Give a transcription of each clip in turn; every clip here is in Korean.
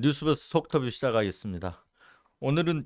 뉴스버스 속터뷰 시작하겠습니다. 오늘은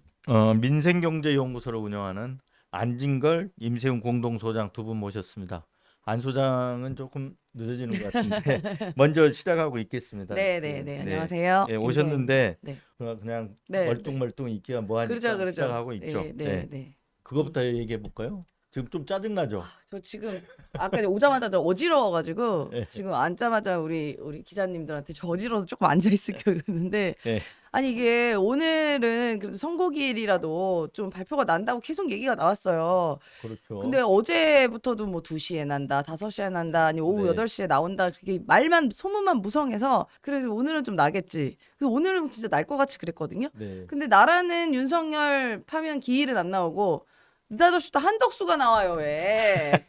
민생경제연구소를 운영하는 안진걸, 임세훈 공동소장 두 분 모셨습니다. 안 소장은 조금 늦어지는 것 같은데 먼저 시작하고 있겠습니다. 네네네. 안녕하세요. 오셨는데 네. 그냥 네. 멀뚱멀뚱 있기가 뭐하니까 그러죠. 시작하고 있죠. 네. 그거부터 얘기해 볼까요? 지금 좀 짜증나죠? 저 지금 아까 오자마자 저 어지러워가지고 네. 지금 앉자마자 우리 기자님들한테 저 어지러워서 조금 앉아 있을게요 그러는데 네. 아니 이게 오늘은 그래도 선거기일이라도 좀 발표가 난다고 계속 얘기가 나왔어요. 그렇죠. 근데 어제부터도 뭐 2시에 난다, 5시에 난다, 아니 오후 네. 8시에 나온다. 그게 말만 소문만 무성해서 그래서 오늘은 좀 나겠지. 그래서 오늘은 진짜 날 것 같이 그랬거든요. 네. 근데 나라는 윤석열 파면 기일은 안 나오고 느닷없이 또 한덕수가 나와요. 왜?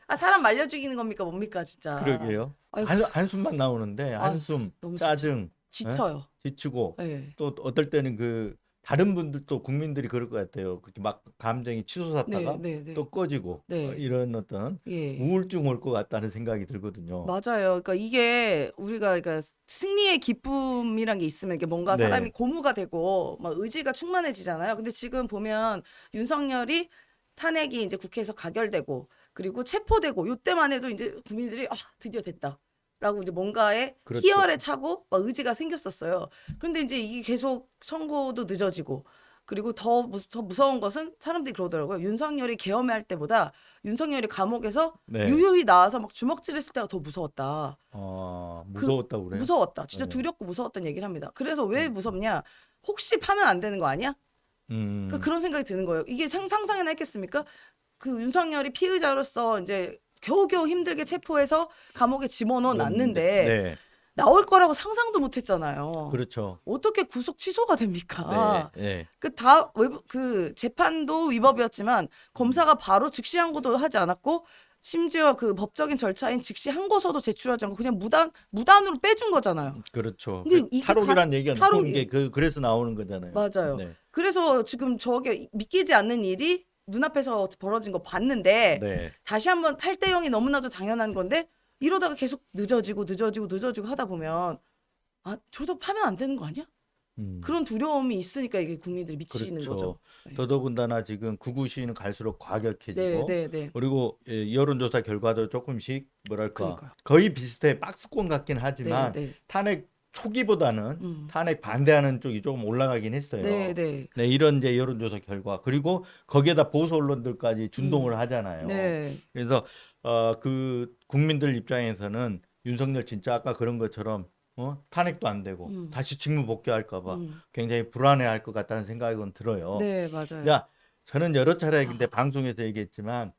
아 사람 말려 죽이는 겁니까 뭡니까 진짜. 그러게요. 아이고, 한숨만 나오는데 한숨, 너무 짜증, 지쳐요. 지치고 네. 또 어떨 때는 그 다른 분들도 국민들이 그럴 것 같아요. 그렇게 막 감정이 치솟았다가 네. 또 꺼지고 네. 이런 어떤 예. 우울증 올 것 같다는 생각이 들거든요. 맞아요. 그러니까 이게 우리가 그러니까 승리의 기쁨이란 게 있으면 이게 뭔가 네. 사람이 고무가 되고 막 의지가 충만해지잖아요. 근데 지금 보면 윤석열이 탄핵이 이제 국회에서 가결되고 그리고 체포되고 요때만 해도 이제 국민들이 아 드디어 됐다라고 이제 뭔가에 그렇죠. 희열에 차고 막 의지가 생겼었어요. 그런데 이제 이게 계속 선고도 늦어지고 그리고 더 무서운 것은 사람들이 그러더라고요. 윤석열이 계엄할 때보다 윤석열이 감옥에서 네. 유유히 나와서 막 주먹질했을 때가 더 무서웠다. 무서웠다고 그래요? 무서웠다. 진짜 네. 두렵고 무서웠다는 얘기를 합니다. 그래서 왜 무섭냐? 혹시 파면 안 되는 거 아니야? 그러니까 그런 생각이 드는 거예요. 이게 상상이나 했겠습니까? 그 윤석열이 피의자로서 이제 겨우겨우 힘들게 체포해서 감옥에 집어넣어 놨는데 네. 나올 거라고 상상도 못 했잖아요. 그렇죠. 어떻게 구속 취소가 됩니까? 네. 그 재판도 위법이었지만 검사가 바로 즉시 항고도 하지 않았고 심지어 그 법적인 절차인 즉시 항고서도 제출하지 않고 그냥 무단으로 빼준 거잖아요. 그렇죠. 근데 그 이게 탈옥이라는 얘기가 나오는 탈옥이- 게 그래서 나오는 거잖아요. 맞아요. 네. 그래서 지금 저게 믿기지 않는 일이 눈앞에서 벌어진 거 봤는데 네. 다시 한번 8대 0이 너무나도 당연한 건데 이러다가 계속 늦어지고 하다 보면 아 저러다 파면 안 되는 거 아니야? 그런 두려움이 있으니까 이게 국민들이 미치는 그렇죠. 거죠. 네. 더더군다나 지금 극우 시위는 갈수록 과격해지고 네. 그리고 여론조사 결과도 조금씩 뭐랄까 그러니까요. 거의 비슷해 박스권 같긴 하지만 네. 탄핵 초기보다는 탄핵 반대하는 쪽이 조금 올라가긴 했어요. 네. 이런 이제 여론조사 결과 그리고 거기에다 보수 언론들까지 준동을 하잖아요. 네. 그래서 그 국민들 입장에서는 윤석열 진짜 아까 그런 것처럼 탄핵도 안 되고 다시 직무 복귀할까 봐 굉장히 불안해할 것 같다는 생각은 들어요. 네, 맞아요. 야, 저는 여러 차례 근데 방송에서 얘기했지만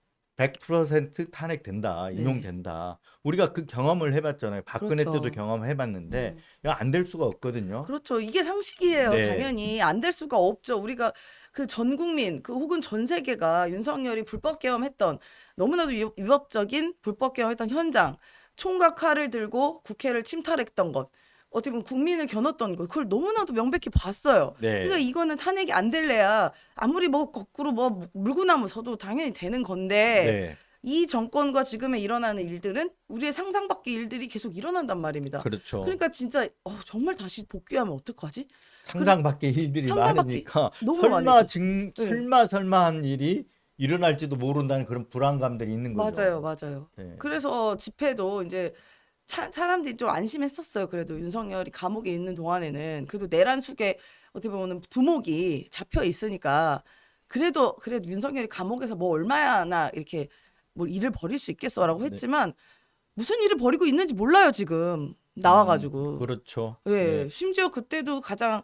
100% 탄핵된다, 네. 인용된다. 우리가 그 경험을 해봤잖아요. 박근혜 그렇죠. 때도 경험해봤는데 안 될 수가 없거든요. 그렇죠. 이게 상식이에요. 네. 당연히 안 될 수가 없죠. 우리가 그 전 국민, 그 혹은 전 세계가 윤석열이 불법 계엄했던 너무나도 위법적인 불법 계엄했던 현장, 총과 칼을 들고 국회를 침탈했던 것, 어떻게 보면 국민을 겨눴던 것, 그걸 너무나도 명백히 봤어요. 네. 그러니까 이거는 탄핵이 안 될래야 아무리 뭐 거꾸로 뭐 물구나무 서도 당연히 되는 건데 네. 이 정권과 지금에 일어나는 일들은 우리의 상상 밖의 일들이 계속 일어난단 말입니다. 그렇죠. 그러니까 진짜 정말 다시 복귀하면 어떡하지? 상상 밖의 일들이 상상 밖의- 많으니까 너무 설마 많으니까. 설마 한 일이 일어날지도 모른다는 그런 불안감들이 있는 거죠. 맞아요. 네. 그래서 집회도 이제 사람들이 좀 안심했었어요. 그래도 윤석열이 감옥에 있는 동안에는 그래도 내란 속에 어떻게 보면 두목이 잡혀 있으니까 그래도 윤석열이 감옥에서 뭐 얼마나 이렇게 뭐 일을 벌일 수 있겠어라고 했지만 무슨 일을 벌이고 있는지 몰라요 지금 나와가지고. 그렇죠. 예, 심지어 그때도 가장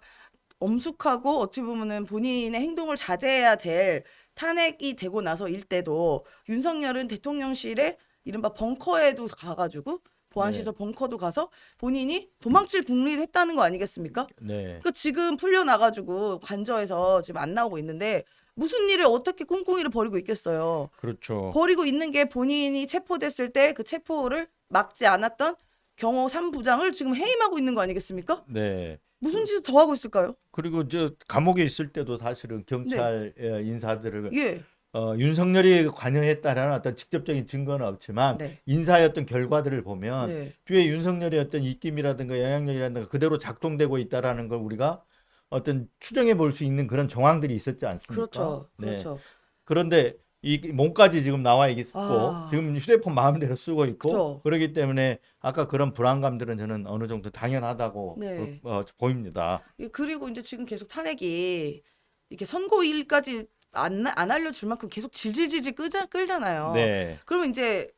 엄숙하고 어떻게 보면은 본인의 행동을 자제해야 될 탄핵이 되고 나서 일 때도 윤석열은 대통령실에 이른바 벙커에도 가가지고 보안시설 벙커도 가서 본인이 도망칠 궁리도 했다는 거 아니겠습니까? 네. 그러니까 지금 풀려나가지고 관저에서 지금 안 나오고 있는데 무슨 일을 어떻게 꿍꿍이를 벌이고 있겠어요. 그렇죠. 벌이고 있는 게 본인이 체포됐을 때 그 체포를 막지 않았던 경호 3부장을 지금 해임하고 있는 거 아니겠습니까? 네. 무슨 짓을 더 하고 있을까요? 그리고 저 감옥에 있을 때도 사실은 경찰 인사들을 예. 윤석열이 관여했다라는 어떤 직접적인 증거는 없지만 네. 인사의 어떤 결과들을 보면 네. 뒤에 윤석열의 어떤 입김이라든가 영향력이라든가 그대로 작동되고 있다라는 걸 우리가 어떤 추정해 볼 수 있는 그런 정황들이 있었지 않습니까? 그렇죠. 네. 그렇죠. 그런데 이 몸까지 지금 나와 있고 아. 지금 휴대폰 마음대로 쓰고 있고 그렇죠. 그러기 때문에 아까 그런 불안감들은 저는 어느 정도 당연하다고 네. 보입니다. 그리고 이제 지금 계속 탄핵이 이렇게 선고일까지 안 알려줄 만큼 계속 질질질질 끌잖아요. 네. 그러면 이제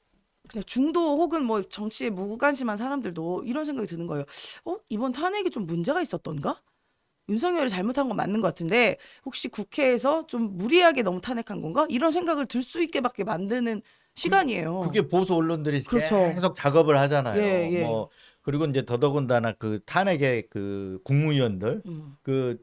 그냥 중도 혹은 뭐 정치에 무관심한 사람들도 이런 생각이 드는 거예요. 이번 탄핵이 좀 문제가 있었던가? 윤석열이 잘못한 건 맞는 것 같은데 혹시 국회에서 좀 무리하게 너무 탄핵한 건가? 이런 생각을 들 수 있게밖에 만드는 시간이에요. 그게 보수 언론들이 그렇죠. 계속 작업을 하잖아요. 예, 예. 뭐 그리고 이제 더더군다나 그 탄핵의 그 국무위원들 그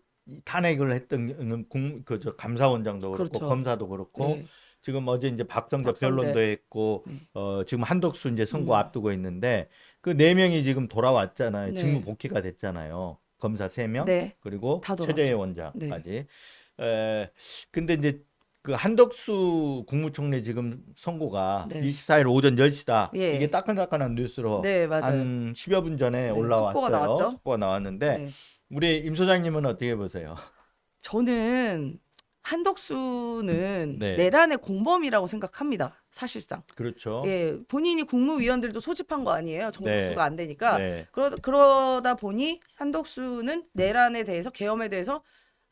탄핵을 했던 그저 감사원장도 그렇고 그렇죠. 검사도 그렇고 네. 지금 어제 이제 박성재 박성재. 변론도 했고 네. 지금 한덕수 이제 선고 음. 앞두고 있는데 그 네 명이 지금 돌아왔잖아요. 네. 직무 복귀가 됐잖아요. 검사 3명 네. 그리고 다 최재해 돌아왔죠. 원장까지. 근데 이제 그 한덕수 국무총리 지금 선고가 네. 24일 오전 10시다. 예. 이게 따끈따끈한 뉴스로 네, 맞아요. 한 10여 분 전에 네, 올라왔어요. 속보가 나왔죠. 속보가 나왔는데 네. 우리 임 소장님은 어떻게 보세요? 저는 한덕수는 네. 내란의 공범이라고 생각합니다. 사실상. 그렇죠. 예, 본인이 국무위원들도 소집한 거 아니에요. 정부 네. 구도가 안 되니까. 네. 그러다 보니 한덕수는 내란에 대해서 계엄에 대해서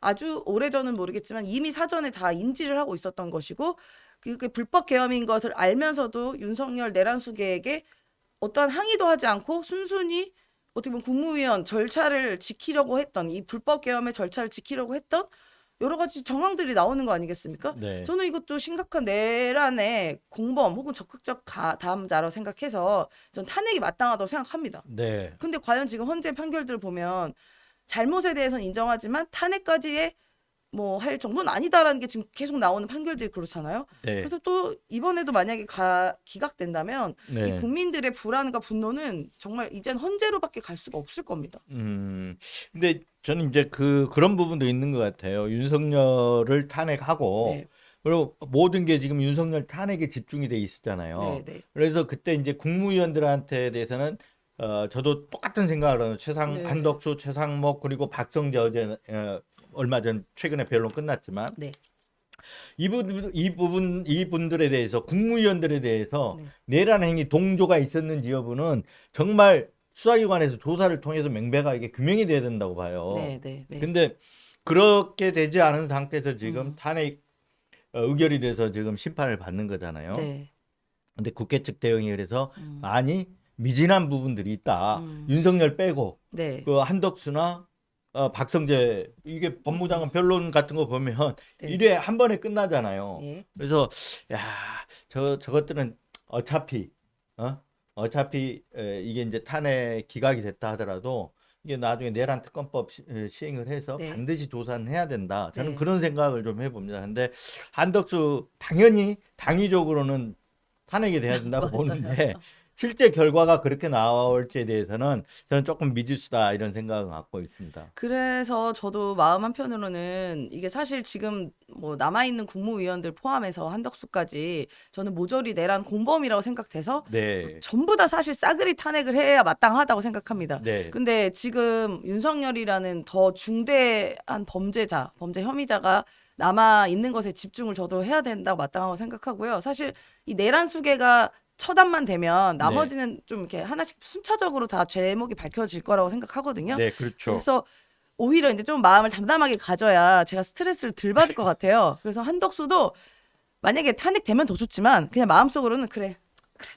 아주 오래전은 모르겠지만 이미 사전에 다 인지를 하고 있었던 것이고 그게 불법 계엄인 것을 알면서도 윤석열 내란 수계에게 어떠한 항의도 하지 않고 순순히 어떻게 보면 국무위원 절차를 지키려고 했던 이 불법 계엄의 절차를 지키려고 했던 여러 가지 정황들이 나오는 거 아니겠습니까? 네. 저는 이것도 심각한 내란의 공범 혹은 적극적 다음자로 생각해서 전 탄핵이 마땅하다고 생각합니다. 네. 근데 과연 지금 헌재 판결들을 보면 잘못에 대해서는 인정하지만 탄핵까지의 뭐 할 정도는 아니다라는 게 지금 계속 나오는 판결들이 그렇잖아요. 네. 그래서 또 이번에도 만약에 기각된다면 이 네. 국민들의 불안과 분노는 정말 이젠 헌재로밖에 갈 수가 없을 겁니다. 근데 저는 이제 그런 부분도 있는 것 같아요. 윤석열을 탄핵하고 네, 그리고 모든 게 지금 윤석열 탄핵에 집중이 돼 있었잖아요. 네, 네. 그래서 그때 이제 국무위원들한테 대해서는 저도 똑같은 생각을 하는 네. 한덕수, 최상목 그리고 박성재 어제 얼마 전 최근에 변론 끝났지만 네. 이분들에 대해서 국무위원들에 대해서 네. 내란 행위 동조가 있었는지 여부는 정말 수사기관에서 조사를 통해서 명백하게 규명이 돼야 된다고 봐요. 네, 네, 네. 근데 그렇게 되지 않은 상태에서 지금 음. 탄핵 의결이 돼서 지금 심판을 받는 거잖아요. 네. 근데 국회 측 대응이 그래서 음. 아니 미진한 부분들이 있다. 음. 윤석열 빼고 네. 그 한덕수나 박성재 이게 법무장관 변론 같은 거 보면 네. 일회 한 번에 끝나잖아요. 예. 그래서 야, 저것들은 어차피 이게 이제 탄핵 기각이 됐다 하더라도 이게 나중에 내란 특검법 시행을 해서 네. 반드시 조사는 해야 된다. 저는 네. 그런 생각을 좀 해봅니다. 근데 한덕수 당연히 당위적으로는 탄핵이 돼야 된다고 맞아요. 보는데 실제 결과가 그렇게 나올지에 대해서는 저는 조금 미지수다 이런 생각을 갖고 있습니다. 그래서 저도 마음 한편으로는 이게 사실 지금 뭐 남아있는 국무위원들 포함해서 한덕수까지 저는 모조리 내란 공범이라고 생각돼서 네, 전부 다 사실 싸그리 탄핵을 해야 마땅하다고 생각합니다. 네, 근데 지금 윤석열이라는 더 중대한 범죄 혐의자가 남아 있는 것에 집중을 저도 해야 된다고 마땅하고 생각하고요. 사실 이 내란 수계가 처단만 되면 나머지는 좀 이렇게 하나씩 순차적으로 다 제목이 밝혀질 거라고 생각하거든요. 네, 그렇죠. 그래서 오히려 이제 좀 마음을 담담하게 가져야 제가 스트레스를 덜 받을 것 같아요. 그래서 한덕수도 만약에 탄핵되면 더 좋지만 그냥 마음속으로는 그래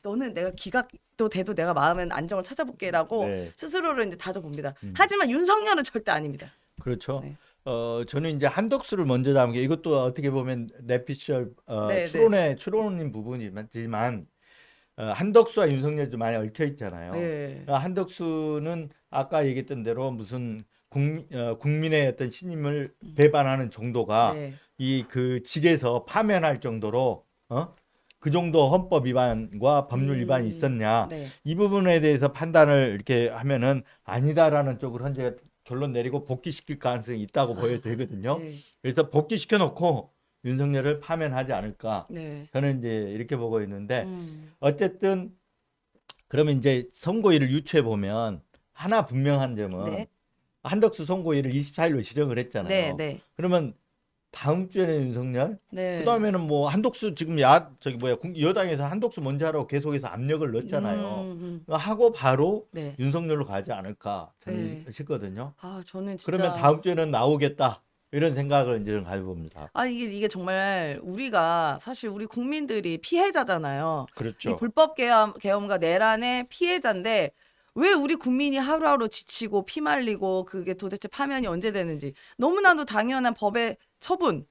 너는 내가 기각도 돼도 내가 마음은 안정을 찾아볼게라고 네, 스스로를 이제 다져봅니다. 하지만 윤석열은 절대 아닙니다. 그렇죠. 네. 저는 이제 한덕수를 먼저 잡은 게 이것도 어떻게 보면 내피셜 네, 추론인 부분이지만 한덕수와 윤석열이 좀 많이 얽혀 있잖아요. 네. 한덕수는 아까 얘기했던 대로 무슨 국민의 어떤 신임을 배반하는 정도가 네. 이 그 직에서 파면할 정도로 그 정도 헌법 위반과 법률 위반이 있었냐 네. 이 부분에 대해서 판단을 이렇게 하면은 아니다라는 쪽으로 현재 결론 내리고 복귀시킬 가능성이 있다고 보여지거든요. 네. 그래서 복귀시켜 놓고 윤석열을 파면하지 않을까. 네. 저는 이제 이렇게 보고 있는데 음. 어쨌든 그러면 이제 선고일을 유추해 보면 하나 분명한 점은 네. 한덕수 선고일을 24일로 지정을 네, 했잖아요. 네. 그러면 다음 주에는 윤석열, 네. 그다음에는 뭐 한덕수 지금 여당에서 한덕수 먼저 하라고 계속해서 압력을 넣었잖아요. 하고 바로 네. 윤석열로 가지 않을까 저는 네. 싶거든요. 아, 저는 진짜 그러면 다음 주에는 나오겠다 이런 생각을 이제 가져봅니다. 아, 이게 정말 우리가 사실 우리 국민들이 피해자잖아요. 이 그렇죠. 불법 계엄과 내란의 피해자인데 왜 우리 국민이 하루하루 지치고 피말리고 그게 도대체 파면이 언제 되는지 너무나도 당연한 법의 처분을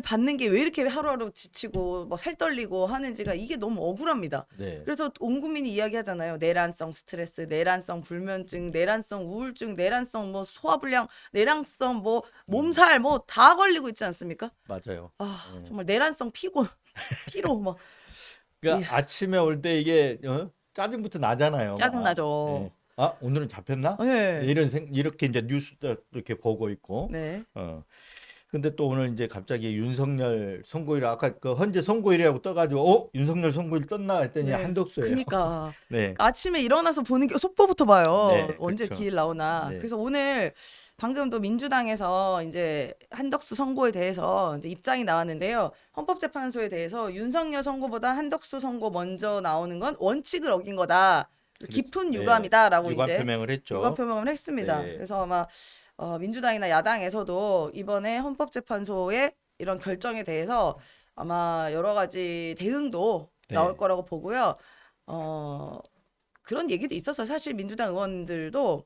받는 게 왜 이렇게 하루하루 지치고 막 살떨리고 하는지가 이게 너무 억울합니다. 네. 그래서 온 국민이 이야기하잖아요. 내란성 스트레스, 내란성 불면증, 내란성 우울증, 내란성 뭐 소화불량, 내란성 뭐 몸살 뭐 다 걸리고 있지 않습니까? 맞아요. 아, 정말 내란성 피곤, 피로 막 그러니까 아침에 올 때 이게 짜증부터 나잖아요. 짜증나죠. 네. 아, 오늘은 잡혔나? 네. 이렇게 이제 뉴스도 이렇게 보고 있고. 네. 근데 또 오늘 이제 갑자기 윤석열 선고일 아까 그 헌재 선고일이라고 떠가지고 윤석열 선고일 떴나 했더니 네. 한덕수예요. 그러니까 네. 아침에 일어나서 보는 게 속보부터 봐요. 네, 언제 그렇죠. 기일 나오나. 네. 그래서 오늘 방금 또 민주당에서 이제 한덕수 선고에 대해서 이제 입장이 나왔는데요. 헌법재판소에 대해서 윤석열 선고보다 한덕수 선고 먼저 나오는 건 원칙을 어긴 거다. 그래서 깊은 네. 유감이다라고 유감 이제 표명을 했죠. 유감 표명을 했습니다. 네. 그래서 아마 민주당이나 야당에서도 이번에 헌법재판소의 이런 결정에 대해서 아마 여러 가지 대응도 네. 나올 거라고 보고요. 그런 얘기도 있었어요. 사실 민주당 의원들도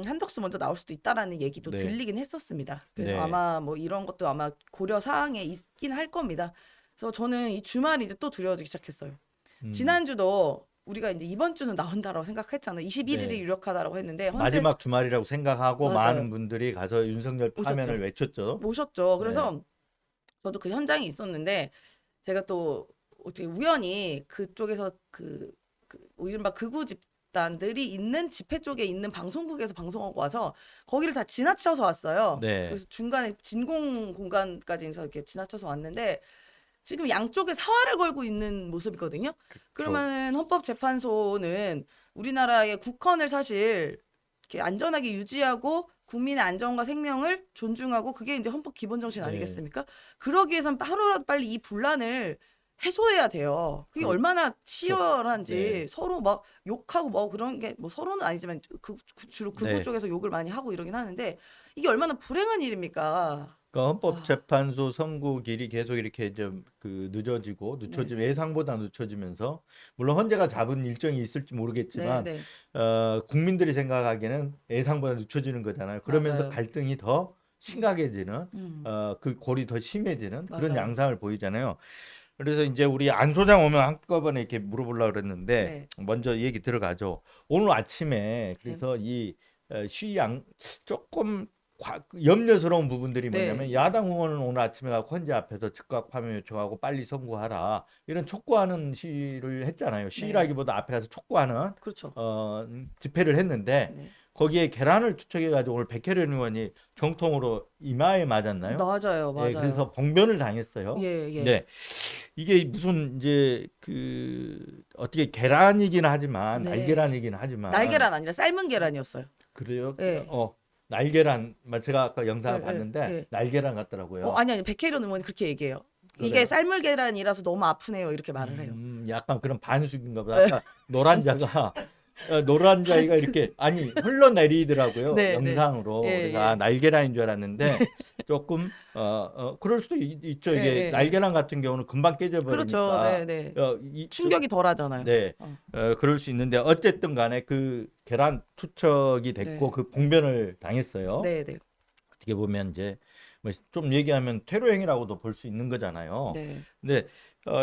한덕수 먼저 나올 수도 있다라는 얘기도 네. 들리긴 했었습니다. 그래서 네. 아마 뭐 이런 것도 아마 고려 사항에 있긴 할 겁니다. 그래서 저는 이 주말이 이제 또 두려워지기 시작했어요. 지난주도 우리가 이제 이번 주는 나온다라고 생각했잖아요. 21일이 네. 유력하다라고 했는데 마지막 주말이라고 생각하고 맞아요. 많은 분들이 가서 윤석열 파면을 외쳤죠. 모셨죠. 그래서 저도 그 현장에 있었는데 제가 또 어떻게 우연히 그쪽에서 이른바 극우 집단들이 있는 집회 쪽에 있는 방송국에서 방송하고 와서 거기를 다 지나쳐서 왔어요. 네. 그래서 중간에 진공 공간까지 해서 이렇게 지나쳐서 왔는데 지금 양쪽에 사활을 걸고 있는 모습이거든요. 그러면 헌법재판소는 우리나라의 국헌을 사실 이렇게 안전하게 유지하고 국민의 안전과 생명을 존중하고 그게 이제 헌법 기본 정신 아니겠습니까? 그러기 위해서는 하루라도 빨리 이 분란을 해소해야 돼요. 그게 얼마나 치열한지 네. 서로 막 욕하고 뭐 그런 게 뭐 서로는 아니지만 주로 극우 네. 쪽에서 욕을 많이 하고 이러긴 하는데 이게 얼마나 불행한 일입니까? 그러니까 헌법재판소 선고일이 계속 이렇게 좀 늦춰지면 예상보다 늦춰지면서 물론 헌재가 잡은 일정이 있을지 모르겠지만 네. 국민들이 생각하기에는 예상보다 늦춰지는 거잖아요. 그러면서 맞아요. 갈등이 더 심각해지는 그 골이 더 심해지는 그런 맞아요. 양상을 보이잖아요. 그래서 이제 우리 안 소장 오면 한꺼번에 이렇게 물어보려고 그랬는데 먼저 얘기 들어가죠. 오늘 아침에 그래서 이 시양 조금 염려스러운 부분들이 뭐냐면 야당 의원은 오늘 아침에 가고 헌재 앞에서 즉각 파면 요청하고 빨리 선고하라 이런 촉구하는 시위를 했잖아요. 시위라기보다 앞에 가서 촉구하는 그렇죠. 집회를 했는데 거기에 계란을 투척해가지고 오늘 백혜련 의원이 정통으로 이마에 맞았나요? 맞아요. 예, 그래서 봉변을 당했어요. 예. 네, 이게 무슨 이제 어떻게 계란이긴 하지만 날계란이긴 하지만 날계란 아니라 삶은 계란이었어요. 그래요? 예. 날계란, 제가 아까 영상을 봤는데 날계란 같더라고요. 아니 백혜련 의원이 그렇게 얘기해요. 그래요? 이게 삶을 계란이라서 너무 아프네요. 이렇게 말을 해요. 약간 그런 반숙인가 보다. 아까 노란자가 이렇게 흘러내리더라고요. 영상으로. 그래서 날계란인 줄 알았는데 조금 그럴 수도 있죠. 이게 날계란 같은 경우는 금방 깨져버리니까. 그렇죠. 충격이 덜하잖아요. 네. 그럴 수 있는데 어쨌든 간에 그 계란 투척이 됐고 그 봉변을 당했어요. 네. 어떻게 보면 이제 뭐 좀 얘기하면 테러 행위라고도 볼 수 있는 거잖아요. 근데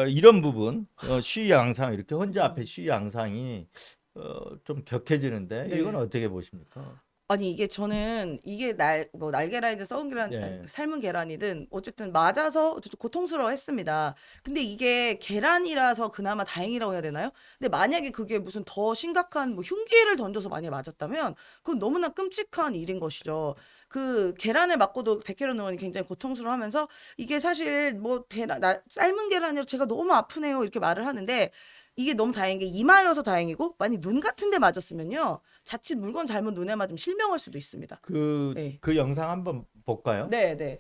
이런 부분 시위 양상 이렇게 헌재 앞에 시위 양상이 좀 격해지는데 이건 어떻게 보십니까? 아니 이게 저는 이게 뭐 날계란이든 썩은 계란, 예. 아니, 삶은 계란이든 어쨌든 맞아서 어쨌든 고통스러워했습니다. 근데 이게 계란이라서 그나마 다행이라고 해야 되나요? 근데 만약에 그게 무슨 더 심각한 뭐 흉기를 던져서 만약에 맞았다면 그건 너무나 끔찍한 일인 것이죠. 그 계란을 맞고도 백혜련 의원이 굉장히 고통스러워하면서 이게 사실 뭐 삶은 계란이라 제가 너무 아프네요 이렇게 말을 하는데 이게 너무 다행인 게 이마여서 다행이고 만약 눈 같은 데 맞았으면요. 자칫 물건 잘못 눈에 맞으면 실명할 수도 있습니다. 그 네. 그 영상 한번 볼까요? 네, 네.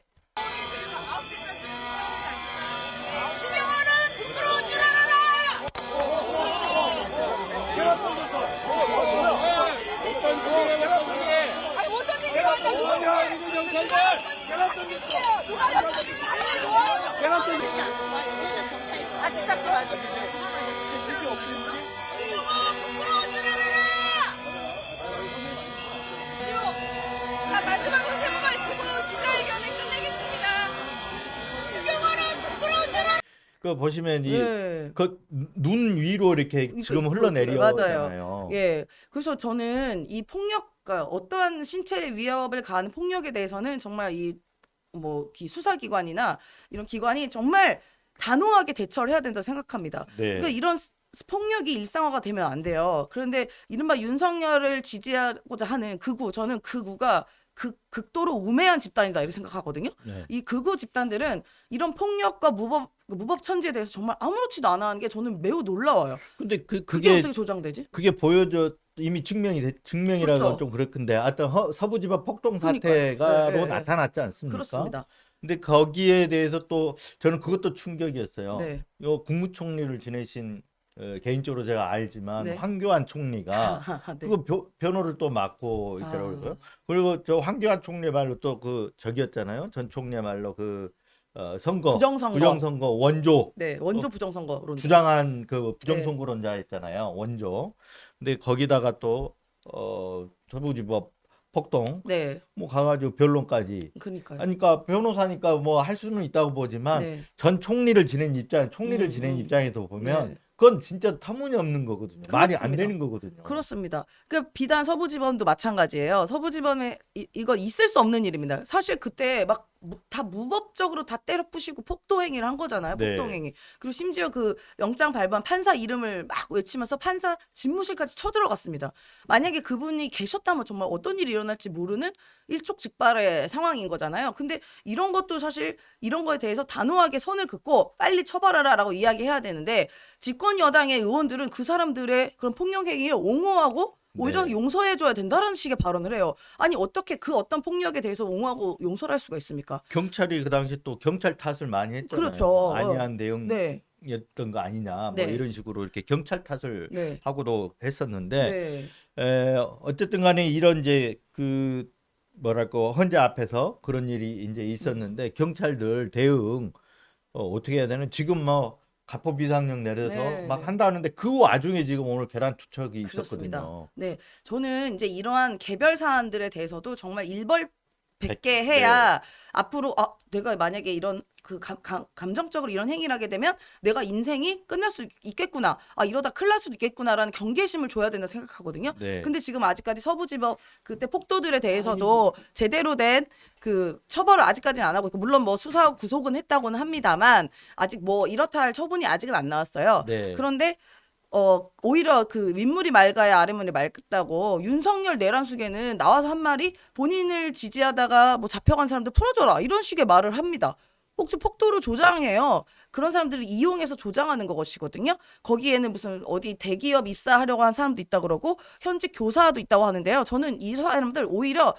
신영아는 부끄러운 줄 알아라! 아니 어떤 일이야? 아직 닦지 마세요. 신영아 부끄러운 줄 알아라! 자 마지막으로 세 번만 치고 기자회견을 끝내겠습니다. 신영아는 부끄러운 줄 알아라! 그 보시면 이 예. 그 눈 위로 이렇게 지금 맞아요. 흘러내려잖아요. 예. 그래서 저는 이 폭력, 그러니까 어떠한 신체 위협을 가하는 폭력에 대해서는 정말 이 수사기관이나 이런 기관이 정말 단호하게 대처를 해야 된다고 생각합니다. 네. 그러니까 이런 폭력이 일상화가 되면 안 돼요. 그런데 이른바 윤석열을 지지하고자 하는 저는 극우가 극도로 우매한 집단이다 이렇게 생각하거든요. 네. 이 극우 집단들은 이런 폭력과 무법 천지에 대해서 정말 아무렇지도 않아 하는 게 저는 매우 놀라워요. 근데 그게 그게 어떻게 조장되지? 그게 이미 증명이라서 그렇죠. 좀 그렇던데 어떤 서부지법 폭동 그러니까요. 사태가로 네, 네, 나타났지 않습니까? 그렇습니다. 근데 거기에 대해서 또 저는 그것도 충격이었어요. 네. 요 국무총리를 지내신 개인적으로 제가 알지만 네. 황교안 총리가 네. 그거 변호를 또 맡고 있더라고요. 아. 그리고 저 황교안 총리 말로 또 그 저기였잖아요. 전 총리 말로 그 선거 부정선거 원조 네, 원조 부정선거론. 주장한 그 부정선거론자였잖아요. 원조. 근데 거기다가 또 서부지법 폭동 네, 뭐 가가지고 변론까지. 그러니까요. 그러니까 변호사니까 뭐 할 수는 있다고 보지만 네. 전 총리를 지낸 입장에서 보면 네. 그건 진짜 터무니없는 거거든요. 말이 안 그렇습니다. 되는 거거든요. 그렇습니다. 그 비단 서부지법도 마찬가지예요. 서부지법에 이거 있을 수 없는 일입니다. 사실 그때 막 다 무법적으로 다 때려 부시고 폭도 행위를 한 거잖아요. 네. 폭동 행위. 그리고 심지어 그 영장 발부한 판사 이름을 막 외치면서 판사 집무실까지 쳐들어갔습니다. 만약에 그분이 계셨다면 정말 어떤 일이 일어날지 모르는 일촉즉발의 상황인 거잖아요. 근데 이런 것도 사실 이런 거에 대해서 단호하게 선을 긋고 빨리 처벌하라라고 이야기해야 되는데 집권 여당의 의원들은 그 사람들의 그런 폭력 행위를 옹호하고 오히려 네. 용서해줘야 된다라는 식의 발언을 해요. 아니 어떻게 그 어떤 폭력에 대해서 옹호하고 용서를 할 수가 있습니까? 경찰이 그 당시 또 경찰 탓을 많이 했잖아요. 그렇죠. 아니한 내용이었던 네, 거 아니냐 뭐 네. 이런 식으로 이렇게 경찰 탓을 네, 하고도 했었는데 네, 어쨌든 간에 이런 이제 그 뭐랄까 헌재 앞에서 그런 일이 이제 있었는데 경찰들 대응 어떻게 해야 되는 지금 뭐 가포 비상령 내려서 네. 막 한다는데 그 와중에 지금 오늘 계란 투척이 그렇습니다. 있었거든요. 네, 저는 이제 이러한 개별 사안들에 대해서도 정말 일벌백계 네. 해야 앞으로 내가 만약에 이런 그 감정적으로 이런 행위를 하게 되면 내가 인생이 끝날 수 있겠구나. 이러다 큰일 날 수도 있겠구나라는 경계심을 줘야 된다 생각하거든요. 네. 근데 지금 아직까지 서부지법 그때 폭도들에 대해서도 제대로 된 그 처벌을 아직까지는 안 하고 있고 물론 뭐 수사 구속은 했다고는 합니다만 아직 뭐 이렇다 할 처분이 아직은 안 나왔어요. 네. 그런데 오히려 그 윗물이 맑아야 아랫물이 맑다고 윤석열 내란숙에는 나와서 한 말이 본인을 지지하다가 뭐 잡혀간 사람들 풀어줘라 이런 식의 말을 합니다. 폭도로 조장해요. 그런 사람들을 이용해서 조장하는 것이거든요. 거기에는 무슨 어디 대기업 입사하려고 한 사람도 있다 그러고 현직 교사도 있다고 하는데요. 저는 이 사람들 오히려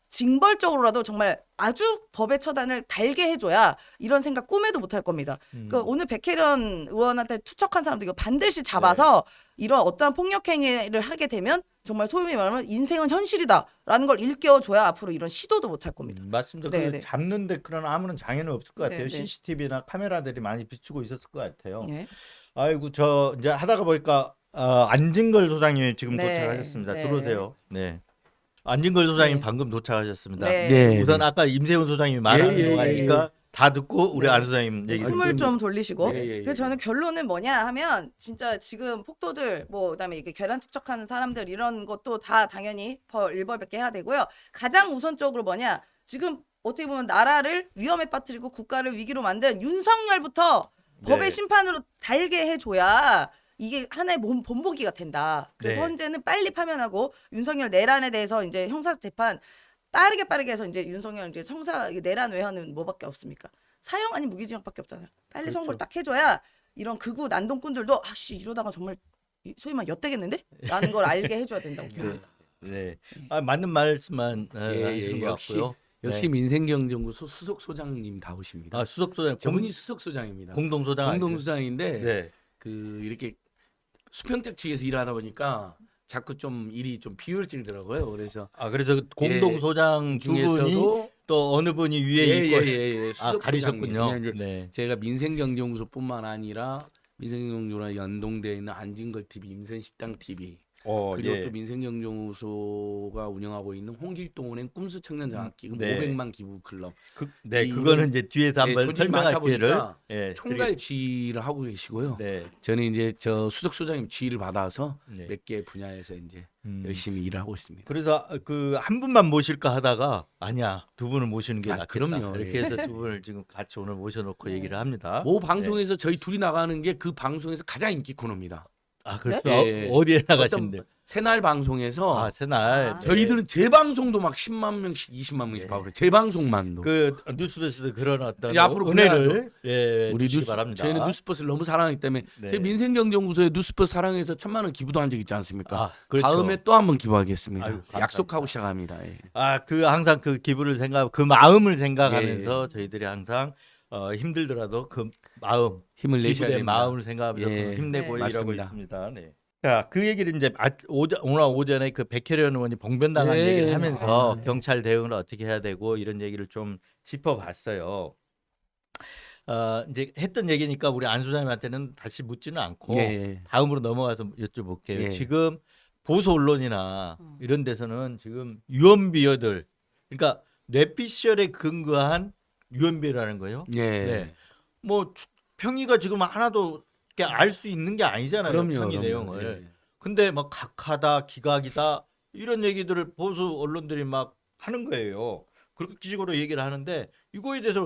징벌적으로라도 정말 아주 법의 처단을 달게 해줘야 이런 생각 꿈에도 못할 겁니다. 그러니까 오늘 백혜련 의원한테 투척한 사람들 이거 반드시 잡아서 이런 어떠한 폭력 행위를 하게 되면 정말 소위 말하면 인생은 현실이다라는 걸 일깨워줘야 앞으로 이런 시도도 못할 겁니다. 맞습니다. 네, 그 네. 잡는데 그런 아무런 장애는 없을 것 같아요. 네, 네. CCTV나 카메라들이 많이 비추고 있었을 것 같아요. 네. 아이고 저 이제 하다가 보니까 안진걸 소장님이 지금 네, 도착하셨습니다. 네. 들어오세요. 네. 안진걸 소장님 네. 방금 도착하셨습니다. 네. 네. 우선 아까 임세훈 소장님이 말하는 예, 예, 거 하니까 다 듣고 우리 네. 안 소장님 얘기 숨을 좀 돌리시고. 예, 예, 예. 그래서 저는 결론은 뭐냐 하면 진짜 지금 폭도들 뭐 그다음에 이게 계란 투척하는 사람들 이런 것도 다 당연히 일벌백계 해야 되고요. 가장 우선적으로 뭐냐 지금 어떻게 보면 나라를 위험에 빠뜨리고 국가를 위기로 만든 윤석열부터 네. 법의 심판으로 달게 해줘야 이게 하나의 본보기가 된다. 그래서 네. 현재는 빨리 파면하고 윤석열 내란에 대해서 이제 형사 재판 빠르게 해서 이제 윤석열 이제 성사 내란 외화는 뭐밖에 없습니까? 사형 아닌 무기징역밖에 없잖아요. 빨리 그렇죠. 선고를 딱 해줘야 이런 극우 난동꾼들도 아씨 이러다가 정말 소위 말 엿되겠는데? 라는 걸 알게 해줘야 된다고 생각합니다. 네. 맞는 말씀만 하시는 것 역시 같고요. 역시 네. 민생경제연구소 수석 소장님 다우십니다. 수석 소장 저분이 수석 소장입니다. 공동 소장 공동 소장인데 네. 그 이렇게 수평적 측에서 일하다 보니까 자꾸 좀 일이 좀 비효율적이더라고요. 그래서 그래서 공동 소장 두 분이 중에서도 또 어느 분이 위에 있고 수석 가리셨군요. 소장님. 네. 제가 민생경제연구소뿐만 아니라 민생경제연구소랑 연동되어 있는 안진걸 TV, 임선식당 TV 그리고 예. 또 민생경제연구소가 운영하고 있는 홍길동은행 꿈수 청년장학기금 네. 500만 기부 클럽 그거는 이제 뒤에서 한번 조직이 많다 설명할 기회를 보니까 예, 총괄 지휘를 하고 계시고요. 네. 저는 이제 저 수석 소장님 지휘를 받아서 네. 몇 개 분야에서 이제 음. 열심히 일을 하고 있습니다. 그래서 그 한 분만 모실까 하다가 아니야 두 분을 모시는 게 낫겠다. 그럼요. 이렇게 예. 해서 두 분을 지금 같이 오늘 모셔놓고 얘기를 합니다. 모 방송에서 저희 둘이 나가는 게 그 방송에서 가장 인기 코너입니다. 그래서 네? 예. 어디에 나가시는데? 어떤 새날 방송에서 새날 저희들은 제 방송도 막 10만 명씩 20만 명씩 네. 봐요. 제 방송만도. 그 뉴스에서도 그런 어떤 예, 앞으로 은혜를 우리 주시기 뉴스 바랍니다. 저희는 뉴스버스를 너무 사랑하기 때문에 네. 저희 민생경제연구소에 뉴스버스 사랑해서 1,000만 원 기부도 한 적 있지 않습니까? 그렇죠. 다음에 또 한 번 기부하겠습니다. 아유, 감사합니다. 약속하고 시작합니다. 예. 그 항상 그 기부를 그 마음을 생각하면서 저희들이 항상 힘들더라도 그 마음 힘을 내셔야 기부된 됩니다. 마음을 생각하면서 예. 힘내고 네. 일하고 맞습니다. 있습니다. 네. 자, 그 얘기를 이제 오늘 오전에 그 백혜련 의원이 봉변당한 예. 얘기를 하면서 네. 경찰 대응을 어떻게 해야 되고 이런 얘기를 좀 짚어봤어요. 이제 했던 얘기니까 우리 안 소장님한테는 다시 묻지는 않고 예. 다음으로 넘어가서 여쭤볼게요. 예. 지금 보수 언론이나 이런 데서는 지금 유언비어들, 그러니까 뇌피셜에 근거한 유언비어라는 거예요. 예. 네. 뭐 평의가 지금 하나도 알 수 있는 게 아니잖아요. 평의 그럼요. 내용을. 예. 근데 막 각하다, 기각이다 이런 얘기들을 보수 언론들이 막 하는 거예요. 그렇게 식으로 얘기를 하는데 이거에 대해서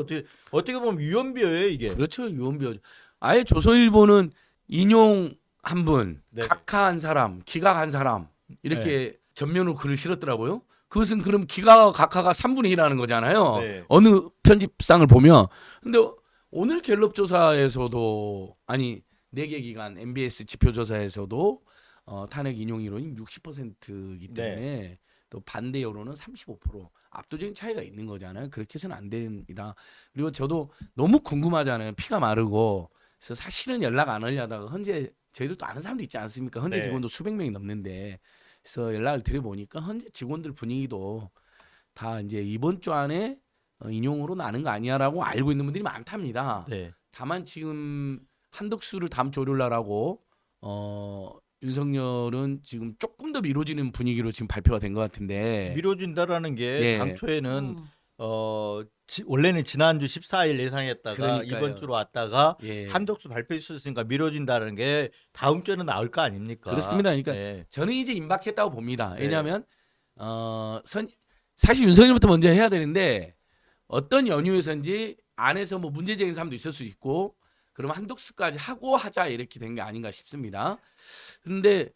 어떻게 보면 유언비어예요 이게. 그렇죠. 유언비어. 아예 조선일보는 인용 한 분, 네. 각하한 사람, 기각한 사람 이렇게 전면으로 글을 실었더라고요. 그것은 그럼 기각과 각하가 3분의 1하는 거잖아요. 네. 어느 편집상을 보면. 근데 오늘 갤럽 조사에서도 아니 4개 기관 MBS 지표 조사에서도 탄핵 인용 이론이 60%이기 때문에 또 반대 여론은 35% 압도적인 차이가 있는 거잖아요. 그렇게 해서는 안 됩니다. 그리고 저도 너무 궁금하잖아요. 피가 마르고 그래서 사실은 연락 안 하려다가 현재 저희들도 아는 사람도 있지 않습니까? 현재 네. 직원도 수백 명이 넘는데 그래서 연락을 드려보니까 현재 직원들 분위기도 다 이제 이번 주 안에 인용으로 나는 거 아니야라고 알고 있는 분들이 많답니다. 네. 다만 지금 한덕수를 다음 주 월요일 날하고 윤석열은 지금 조금 더 미뤄지는 분위기로 지금 발표가 된 것 같은데 미뤄진다라는 게 예. 당초에는 원래는 지난주 14일 예상했다가 그러니까요. 이번 주로 왔다가 예. 한덕수 발표했었으니까 미뤄진다는 게 다음 주에는 나올 거 아닙니까? 그렇습니다. 그러니까 네. 저는 이제 임박했다고 봅니다. 네. 왜냐하면 사실 윤석열부터 먼저 해야 되는데 어떤 연유에서인지 안에서 뭐 문제적인 사람도 있을 수 있고 그러면 한독수까지 하고 하자 이렇게 된 게 아닌가 싶습니다. 그런데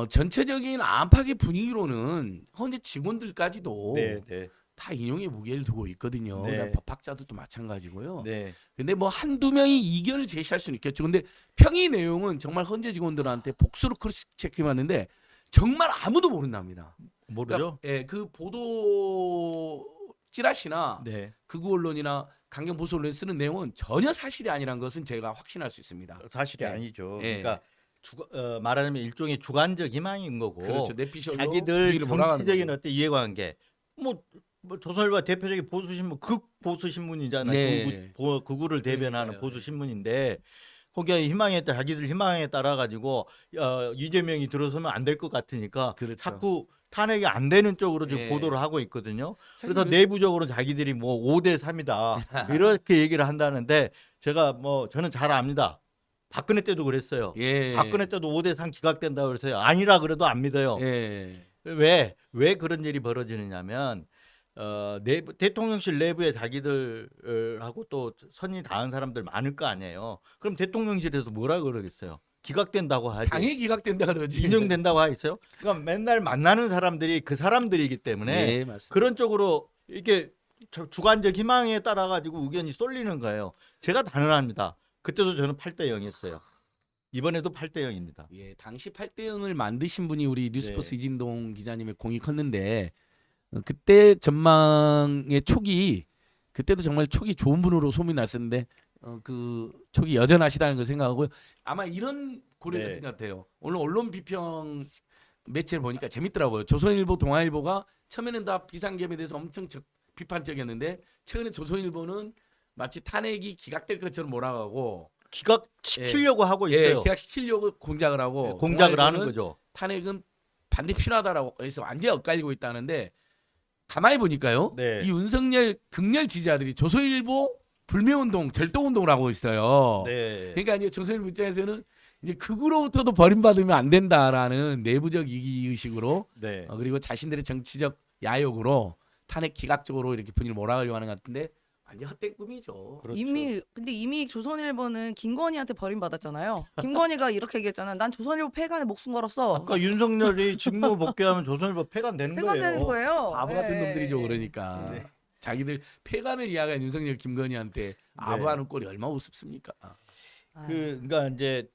전체적인 안팎의 분위기로는 현재 직원들까지도 네, 네, 다 인용의 무게를 두고 있거든요. 네. 그다음 법학자들도 마찬가지고요. 네. 근데 뭐 한두 명이 이견을 제시할 수는 있겠죠. 근데 평의 내용은 정말 현재 직원들한테 복수로 크로스 체크해봤는데 정말 아무도 모른답니다. 모르죠? 예, 그 보도 찌라시나 네. 극우 언론이나 강경 보수 언론이 쓰는 내용은 전혀 사실이 아니란 것은 제가 확신할 수 있습니다. 사실이 네. 아니죠. 예. 그러니까 말하자면 일종의 주관적 희망인 거고 그렇죠. 내피셜로 자기들 분위기를 몰아가는 정치적인 거죠. 어떤 이해관계 뭐 조선일보 대표적인 보수 신문 극 보수 신문이잖아요. 네. 극우를 대변하는 그러니까요. 보수 신문인데 거기에 자기들 희망에 따라 가지고 이재명이 들어서면 안 될 것 같으니까 그렇죠. 자꾸 탄핵이 안 되는 쪽으로 지금 예. 보도를 하고 있거든요. 사실 그래서 내부적으로 자기들이 뭐 5대 3이다 이렇게 얘기를 한다는데 제가 뭐 저는 잘 압니다. 박근혜 때도 그랬어요. 예. 박근혜 때도 5대 3 기각된다고 그래서 아니라 그래도 안 믿어요. 예. 왜 그런 일이 벌어지느냐면 대통령실 내부에 자기들하고 또 선이 닿은 사람들 많을 거 아니에요. 그럼 대통령실에서 뭐라 그러겠어요? 기각된다고 하지. 당연히 기각된다 그러지. 인용된다고 하겠어요? 그러니까 맨날 만나는 사람들이 그 사람들이기 때문에 네, 맞습니다. 그런 쪽으로 이렇게 주관적 희망에 따라 가지고 의견이 쏠리는 거예요. 제가 단언합니다. 그때도 저는 8대 0이었어요. 이번에도 8대 0입니다. 예, 당시 8대 0을 만드신 분이 우리 뉴스포스 네. 이진동 기자님의 공이 컸는데 그때 전망의 촉이 그때도 정말 촉이 좋은 분으로 소문이 났었는데 그 촉이 여전하시다는 걸 생각하고요. 아마 이런 고려가 네. 있을 것 같아요. 오늘 언론 비평 매체를 보니까 재밌더라고요. 조선일보, 동아일보가 처음에는 다 비상계엄에 대해서 엄청 비판적이었는데 최근에 조선일보는 마치 탄핵이 기각될 것처럼 몰아가고 기각시키려고 하고 예, 있어요. 기각시키려고 공작을 하고 네, 공작을 하는 동아일보는 거죠. 탄핵은 반드시 필요하다라고 해서 완전히 엇갈리고 있다는데 가만히 보니까요. 네. 이 윤석열 극렬 지지자들이 조선일보 불매운동, 절도운동을 하고 있어요. 네. 그러니까 이제 조선일보 입장에서는 이제 극으로부터도 버림받으면 안 된다라는 내부적 이기의식으로 네. 그리고 자신들의 정치적 야욕으로 탄핵 기각적으로 이렇게 분위기를 몰아가려고 하는 것 같은데 완전 헛된 꿈이죠. 그렇죠. 근데 이미 조선일보는 김건희한테 버림받았잖아요. 김건희가 이렇게 얘기했잖아. 난 조선일보 폐간에 목숨 걸었어. 아까 윤석열이 직무 복귀하면 조선일보 폐간되는 폐간되는 거예요. 거예요. 바보 같은 네. 놈들이죠. 그러니까 네. 자기들 폐간을 이야기한 윤석열 김건희한테 아부하는 꼴이 얼마나 우습습니까? 아, 그러니까 이제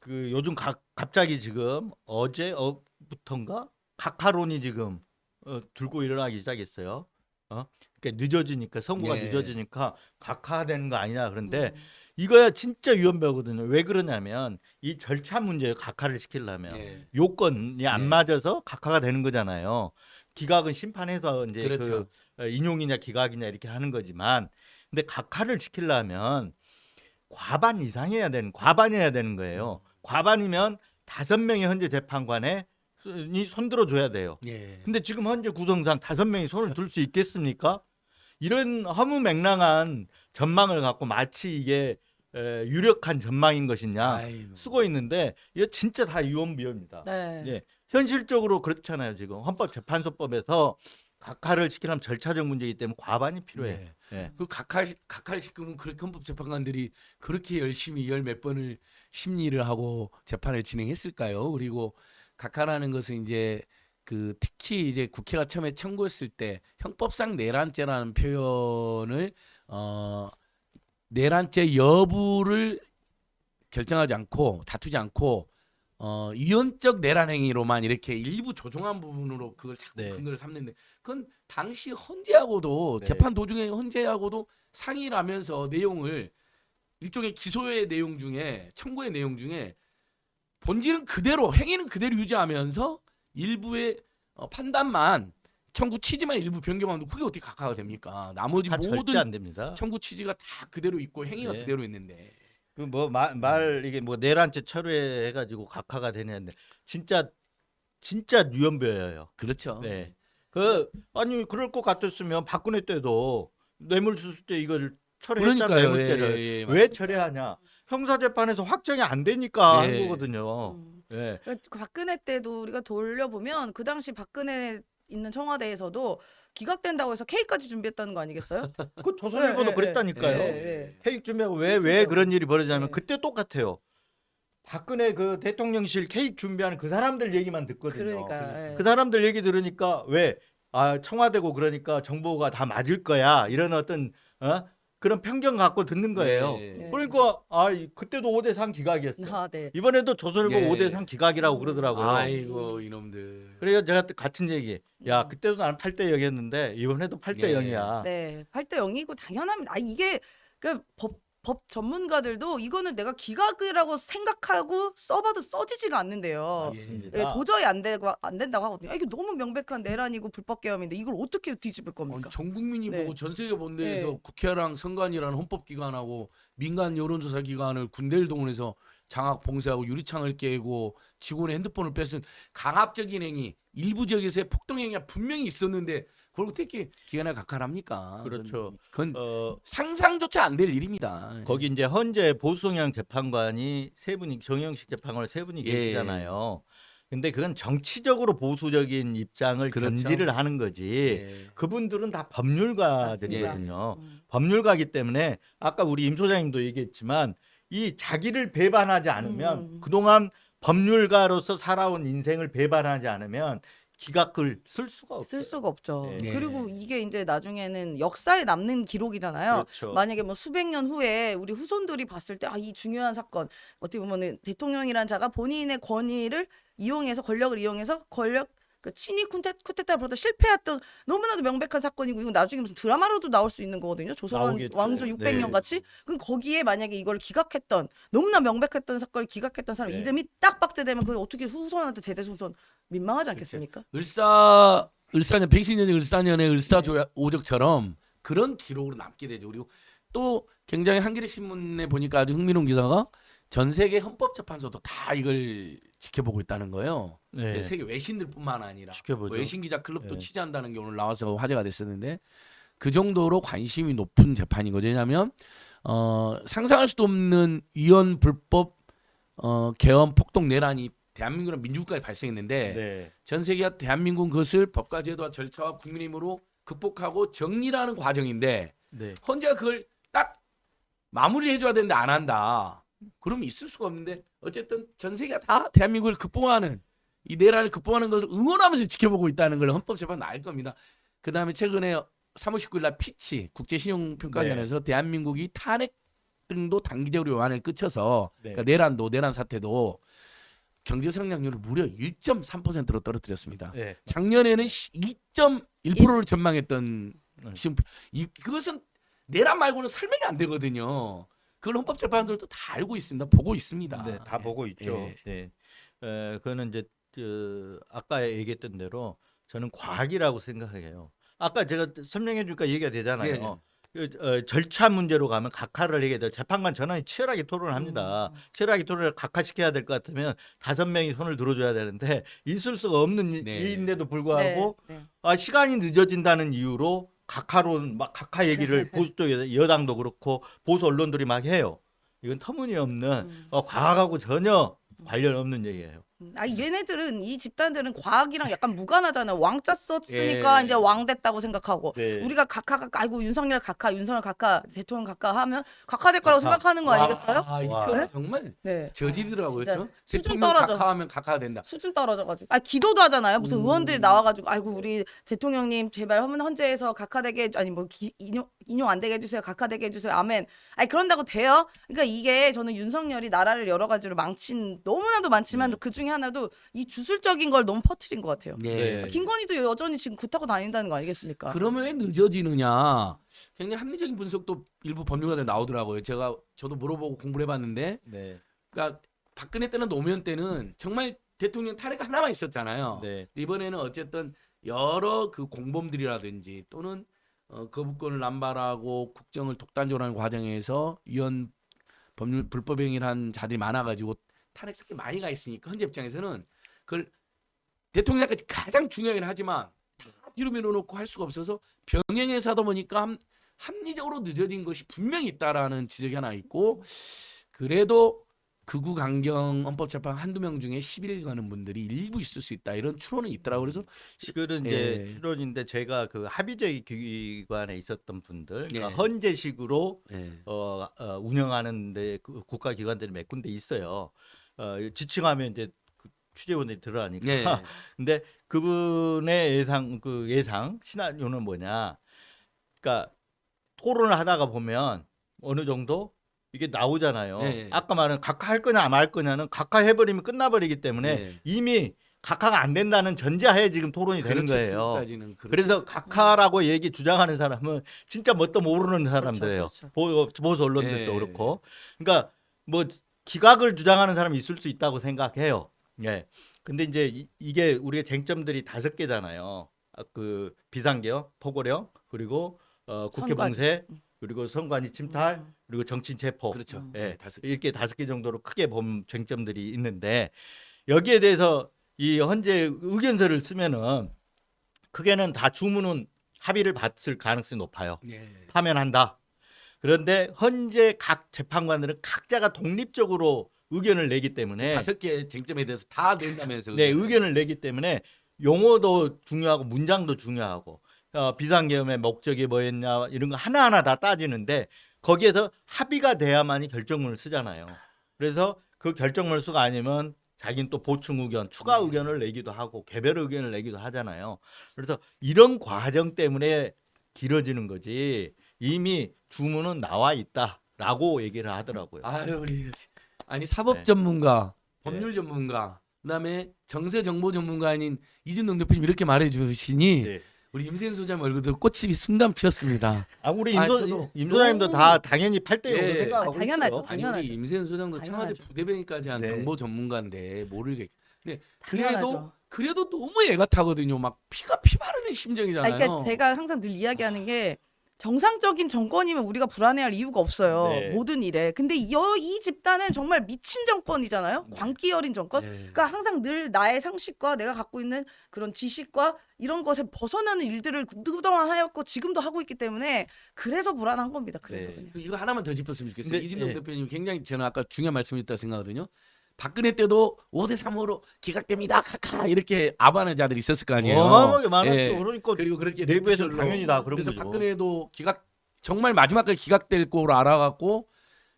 그 요즘 갑자기 지금 어제부터인가 각하론이 지금 들고 일어나기 시작했어요. 그러니까 늦어지니까 선거가 예. 늦어지니까 각하되는 거 아니냐 그런데 음. 이거야 진짜 위험하거든요. 왜 그러냐면 이 절차 문제에 각하를 시키려면 예. 요건이 안 네. 맞아서 각하가 되는 거잖아요. 기각은 심판해서 이제 그렇죠. 그 인용이냐 기각이냐 이렇게 하는 거지만 근데 각하를 시키려면 과반이야 되는 거예요. 과반이면 5명의 현재 재판관에 손들어 줘야 돼요. 예. 근데 지금 현재 구성상 5명이 손을 들 수 있겠습니까? 이런 허무맹랑한 전망을 갖고 마치 이게 유력한 전망인 것이냐 아이고. 쓰고 있는데 이거 진짜 다 유언비어입니다. 네. 예, 현실적으로 그렇잖아요. 지금 헌법재판소법에서 각하를 시키려면 절차적 문제이기 때문에 과반이 필요해요. 네. 예. 그 각하를 시키면 그렇게 헌법재판관들이 그렇게 열심히 열 몇 번을 심리를 하고 재판을 진행했을까요? 그리고 각하라는 것은 이제 그 특히 이제 국회가 처음에 청구했을 때 형법상 내란죄라는 표현을 내란죄 여부를 결정하지 않고 다투지 않고 유언적 내란 행위로만 이렇게 일부 조종한 부분으로 그걸 자꾸 네. 근거를 삼는데 그건 당시 헌재하고도 네. 재판 도중에 헌재하고도 상의를 하면서 내용을 일종의 기소의 내용 중에 청구의 내용 중에 본질은 그대로 행위는 그대로 유지하면서 일부의 판단만 청구 취지만 일부 변경하면 그게 어떻게 각하가 됩니까? 나머지 다 절대 모든 안 됩니다. 청구 취지가 다 그대로 있고 행위가 네. 그대로 있는데 그 뭐 말 이게 뭐 내란죄 철회해 가지고 각하가 되는데 진짜 유언비어예요. 그렇죠. 네. 아니 그럴 것 같았으면 박근혜 때도 뇌물수수죄 이걸 철회했잖아요. 그러니까요. 뇌물죄를 예, 예, 왜 철회하냐? 형사재판에서 확정이 안 되니까 예. 한 거거든요. 음. 네. 그러니까 박근혜 때도 우리가 돌려보면 그 당시 박근혜 있는 청와대에서도 기각된다고 해서 케이크까지 준비했다는 거 아니겠어요? 그 조선일보도 네, 그랬다니까요. 네. 케이크 준비하고 왜 그런 일이 벌어지냐면 네. 그때 똑같아요. 박근혜 그 대통령실 케이크 준비하는 그 사람들 얘기만 듣거든요. 그러니까. 그 사람들 얘기 들으니까 청와대고 그러니까 정보가 다 맞을 거야 이런 어떤 그런 편견 갖고 듣는 거예요. 예. 그러니까 그때도 5대 3 기각이었어. 아, 네. 이번에도 조선일보 예. 5대 3 기각이라고 그러더라고요. 아이고 이놈들. 그래서 제가 같은 얘기. 야 그때도 나는 8대 0이었는데 이번에도 8대 예. 0이야. 네, 8대 0이고 당연합니다. 이게 그 법 전문가들도 이거는 내가 기각이라고 생각하고 써봐도 써지지가 않는데요. 맞습니다. 예, 도저히 안 된다고 하거든요. 이게 너무 명백한 내란이고 불법 계엄인데 이걸 어떻게 뒤집을 겁니까? 전 국민이 네. 보고 전 세계 본 데에서 네. 국회랑 선관위라는 헌법기관하고 민간 여론조사 기관을 군대를 동원해서 장악 봉쇄하고 유리창을 깨고 직원의 핸드폰을 뺏은 강압적인 행위, 일부 지역에서의 폭동 행위가 분명히 있었는데 그걸 어떻게 기관에 각하합니까? 그렇죠. 그건 어, 상상조차 안 될 일입니다. 거기 이제 헌재 보수성향 재판관이 세 분이 정영식 재판관 세 분이 예. 계시잖아요. 근데 그건 정치적으로 보수적인 입장을 그렇죠. 견지를 하는 거지. 예. 그분들은 다 법률가들이거든요. 맞습니다. 법률가기 때문에 아까 우리 임 소장님도 얘기했지만 이 자기를 배반하지 않으면 그동안 법률가로서 살아온 인생을 배반하지 않으면 기각을 쓸 수가 없어요. 쓸 수가 없죠. 네. 그리고 이게 이제 나중에는 역사에 남는 기록이잖아요. 그렇죠. 만약에 뭐 수백 년 후에 우리 후손들이 봤을 때 이 중요한 사건 어떻게 보면은 대통령이란 자가 본인의 권위를 이용해서 권력을 이용해서 그 친위 쿠데타를 벌다 실패했던 너무나도 명백한 사건이고 이건 나중에 무슨 드라마로도 나올 수 있는 거거든요. 조선 나오겠죠. 왕조 600년 네. 같이. 그럼 거기에 만약에 이걸 기각했던 너무나 명백했던 사건을 기각했던 사람 네. 이름이 딱 박제되면 그걸 어떻게 후손한테 대대손손 민망하지 않겠습니까? 을사년 110년의 을사년의 을사오적처럼 그런 기록으로 남게 되죠. 그리고 또 굉장히 한겨레 신문에 보니까 아주 흥미로운 기사가 전 세계 헌법재판소도 다 이걸 지켜보고 있다는 거예요. 네. 세계 외신들뿐만 아니라 지켜보죠. 뭐 외신 기자 클럽도 네. 취재한다는 게 오늘 나와서 화제가 됐었는데 그 정도로 관심이 높은 재판인 거죠. 왜냐하면 상상할 수도 없는 위헌 불법 개헌 폭동 내란이 대한민국이라는 민주국가에 발생했는데 네. 전 세계가 대한민국은 그것을 법과 제도와 절차와 국민의 힘으로 극복하고 정리라는 과정인데 네. 헌재가 그걸 딱 마무리를 해줘야 되는데 안 한다. 그러면 있을 수가 없는데 어쨌든 전 세계가 다 대한민국을 극복하는 이 내란을 극복하는 것을 응원하면서 지켜보고 있다는 걸 헌법재판은 알 겁니다. 그 다음에 최근에 3월 19일 날 피치 국제신용평가위원회에서 대한민국이 탄핵 등도 단기적으로 요한을 끝쳐서 네. 그러니까 내란 사태도 경제 성장률을 무려 1.3%로 떨어뜨렸습니다. 네. 작년에는 2.1%를 전망했던 그것은 내란 말고는 설명이 안 되거든요. 그걸 헌법재판관들도 다 알고 있습니다. 보고 있습니다. 네, 다 보고 있죠. 예. 네. 그거는 이제 아까 얘기했던 대로 저는 과학이라고 생각해요. 아까 제가 설명해 주니까 얘기가 되잖아요. 절차 문제로 가면 각하를 하게 돼요. 재판관 전원이 치열하게 토론을 합니다. 치열하게 토론을 각하시켜야 될 것 같으면 5명이 손을 들어줘야 되는데 있을 수가 없는 네. 일인데도 불구하고 네. 시간이 늦어진다는 이유로 각하론 막 각하 얘기를 보수 쪽에 여당도 그렇고 보수 언론들이 막 해요. 이건 터무니없는 과학하고 전혀 관련 없는 얘기예요. 얘네들은 이 집단들은 과학이랑 약간 무관하잖아요. 왕자 썼으니까 예. 이제 왕 됐다고 생각하고 네. 우리가 각하가 아이고 윤석열 각하 대통령 각하 하면 각하 될 거라고 각하. 생각하는 거 아니겠어요? 아, 이 와. 태어나 정말 네. 저지더라고요. 진짜 그렇죠? 수준 대통령 떨어져. 각하하면 각하가 된다. 수준 떨어져가지고 기도도 하잖아요. 무슨 의원들이 나와가지고 아이고 우리 대통령님 제발 헌재에서 각하되게 아니 뭐 인용 안 되게 해주세요. 각하되게 해주세요. 아멘. 아니 그런다고 돼요? 그러니까 이게 저는 윤석열이 나라를 여러 가지로 망친 너무나도 많지만 그 중에 하나도 이 주술적인 걸 너무 퍼뜨린 것 같아요. 네. 김건희도 여전히 지금 구타고 다닌다는 거 아니겠습니까? 그러면 왜 늦어지느냐? 굉장히 합리적인 분석도 일부 법률가들 나오더라고요. 저도 물어보고 공부를 해봤는데, 네. 그러니까 박근혜 때는 노무현 때는 정말 대통령 탄핵 하나만 있었잖아요. 네. 이번에는 어쨌든 여러 그 공범들이라든지 또는 거부권을 남발하고 국정을 독단적으로 하는 과정에서 위헌 법률 불법 행위를 한 자들이 많아가지고 탄핵 사건이 많이 가 있으니까 헌재 입장에서는 그걸 대통령까지 가장 중요하긴 하지만 다 뒤로 밀어놓고 할 수가 없어서 병행해서 하다 보니까 합리적으로 늦어진 것이 분명히 있다라는 지적이 하나 있고 그래도 극우 강경 헌법재판 한두 명 중에 10일 가는 분들이 일부 있을 수 있다 이런 추론은 있더라고요. 그래서 그런 이제 추론인데 제가 그 합의적 기관에 있었던 분들 그러니까 예. 헌재식으로 예. 운영하는데 그 국가기관들이 몇 군데 있어요. 지칭하면 이제 그 취재원들이 들어가니까. 예. 근데 그분의 예상 시나리오는 뭐냐? 그러니까 토론을 하다가 보면 어느 정도 이게 나오잖아요. 예. 아까 말한 각하할 거냐 말 거냐는 각하해버리면 끝나버리기 때문에 예. 이미 각하가 안 된다는 전제하에 지금 토론이 되는 그렇죠. 거예요. 지금까지는 그래서 각하라고 주장하는 사람은 진짜 뭣도 모르는 사람들이에요. 그렇죠. 보수 언론들도 예. 그렇고. 그러니까 뭐 기각을 주장하는 사람이 있을 수 있다고 생각해요. 예. 근데 이제 이게 우리가 쟁점들이 5개잖아요. 그 비상계엄, 포고령, 그리고 국회 선관. 봉쇄, 그리고 선관위 침탈, 음. 그리고 정치인 체포. 그렇죠. 예, 다섯. 이렇게 5개 정도로 크게 본 쟁점들이 있는데 여기에 대해서 이 헌재 의견서를 쓰면은 크게는 다 주문은 합의를 받을 가능성이 높아요. 예. 파면한다. 그런데 헌재 각 재판관들은 각자가 독립적으로 의견을 내기 때문에 5개 쟁점에 대해서 다 낸다면서. 네, 의견을 내기 때문에 용어도 중요하고 문장도 중요하고 비상계엄의 목적이 뭐였냐 이런 거 하나하나 다 따지는데 거기에서 합의가 돼야만이 결정문을 쓰잖아요. 그래서 그 결정문을 쓰가 아니면 자기는 또 보충 의견, 추가 네. 의견을 내기도 하고 개별 의견을 내기도 하잖아요. 그래서 이런 과정 때문에 길어지는 거지 이미 주문은 나와 있다라고 얘기를 하더라고요. 아유 우리 아니 사법 네. 전문가, 네. 법률 전문가, 그다음에 정세 정보 전문가인 이준동 대표님 이렇게 말해주시니 네. 우리 임세현 소장님 얼굴도 꽃이 순간 피었습니다. 우리 아, 임 저도 소장님도 너무- 다 당연히 8대 0으로 예. 생각하고 당연하죠. 있어요. 아니 당연하죠. 우리 임세현 소장도 청와대 당연하죠. 부대변인까지 한 네. 정보 전문가인데 모르겠. 근데 당연하죠. 그래도 너무 애가 타거든요. 막 피가 피 바르는 심정이잖아요. 그러니까 제가 항상 늘 이야기하는 게 정상적인 정권이면 우리가 불안해할 이유가 없어요. 네. 모든 일에. 근데 이 집단은 정말 미친 정권이잖아요. 네. 광기여린 정권. 네. 그러니까 항상 늘 나의 상식과 내가 갖고 있는 그런 지식과 이런 것에 벗어나는 일들을 그동안 하였고 지금도 하고 있기 때문에 그래서 불안한 겁니다. 그래서 네. 그냥. 이거 하나만 더 짚었으면 좋겠어요. 근데, 이진동 예. 대표님 굉장히 저는 아까 중요한 말씀이었다 생각하거든요. 박근혜 때도 5대 3으로 기각됩니다. 카카 이렇게 아부하는 자들이 있었을 거 아니에요. 어마어마하게 많았죠. 예. 그러니까 그리고 그렇게 내부에서 뇌피셜로. 당연히 다 그런 그래서 거죠. 박근혜도 정말 마지막까지 기각될 거로 알아갖고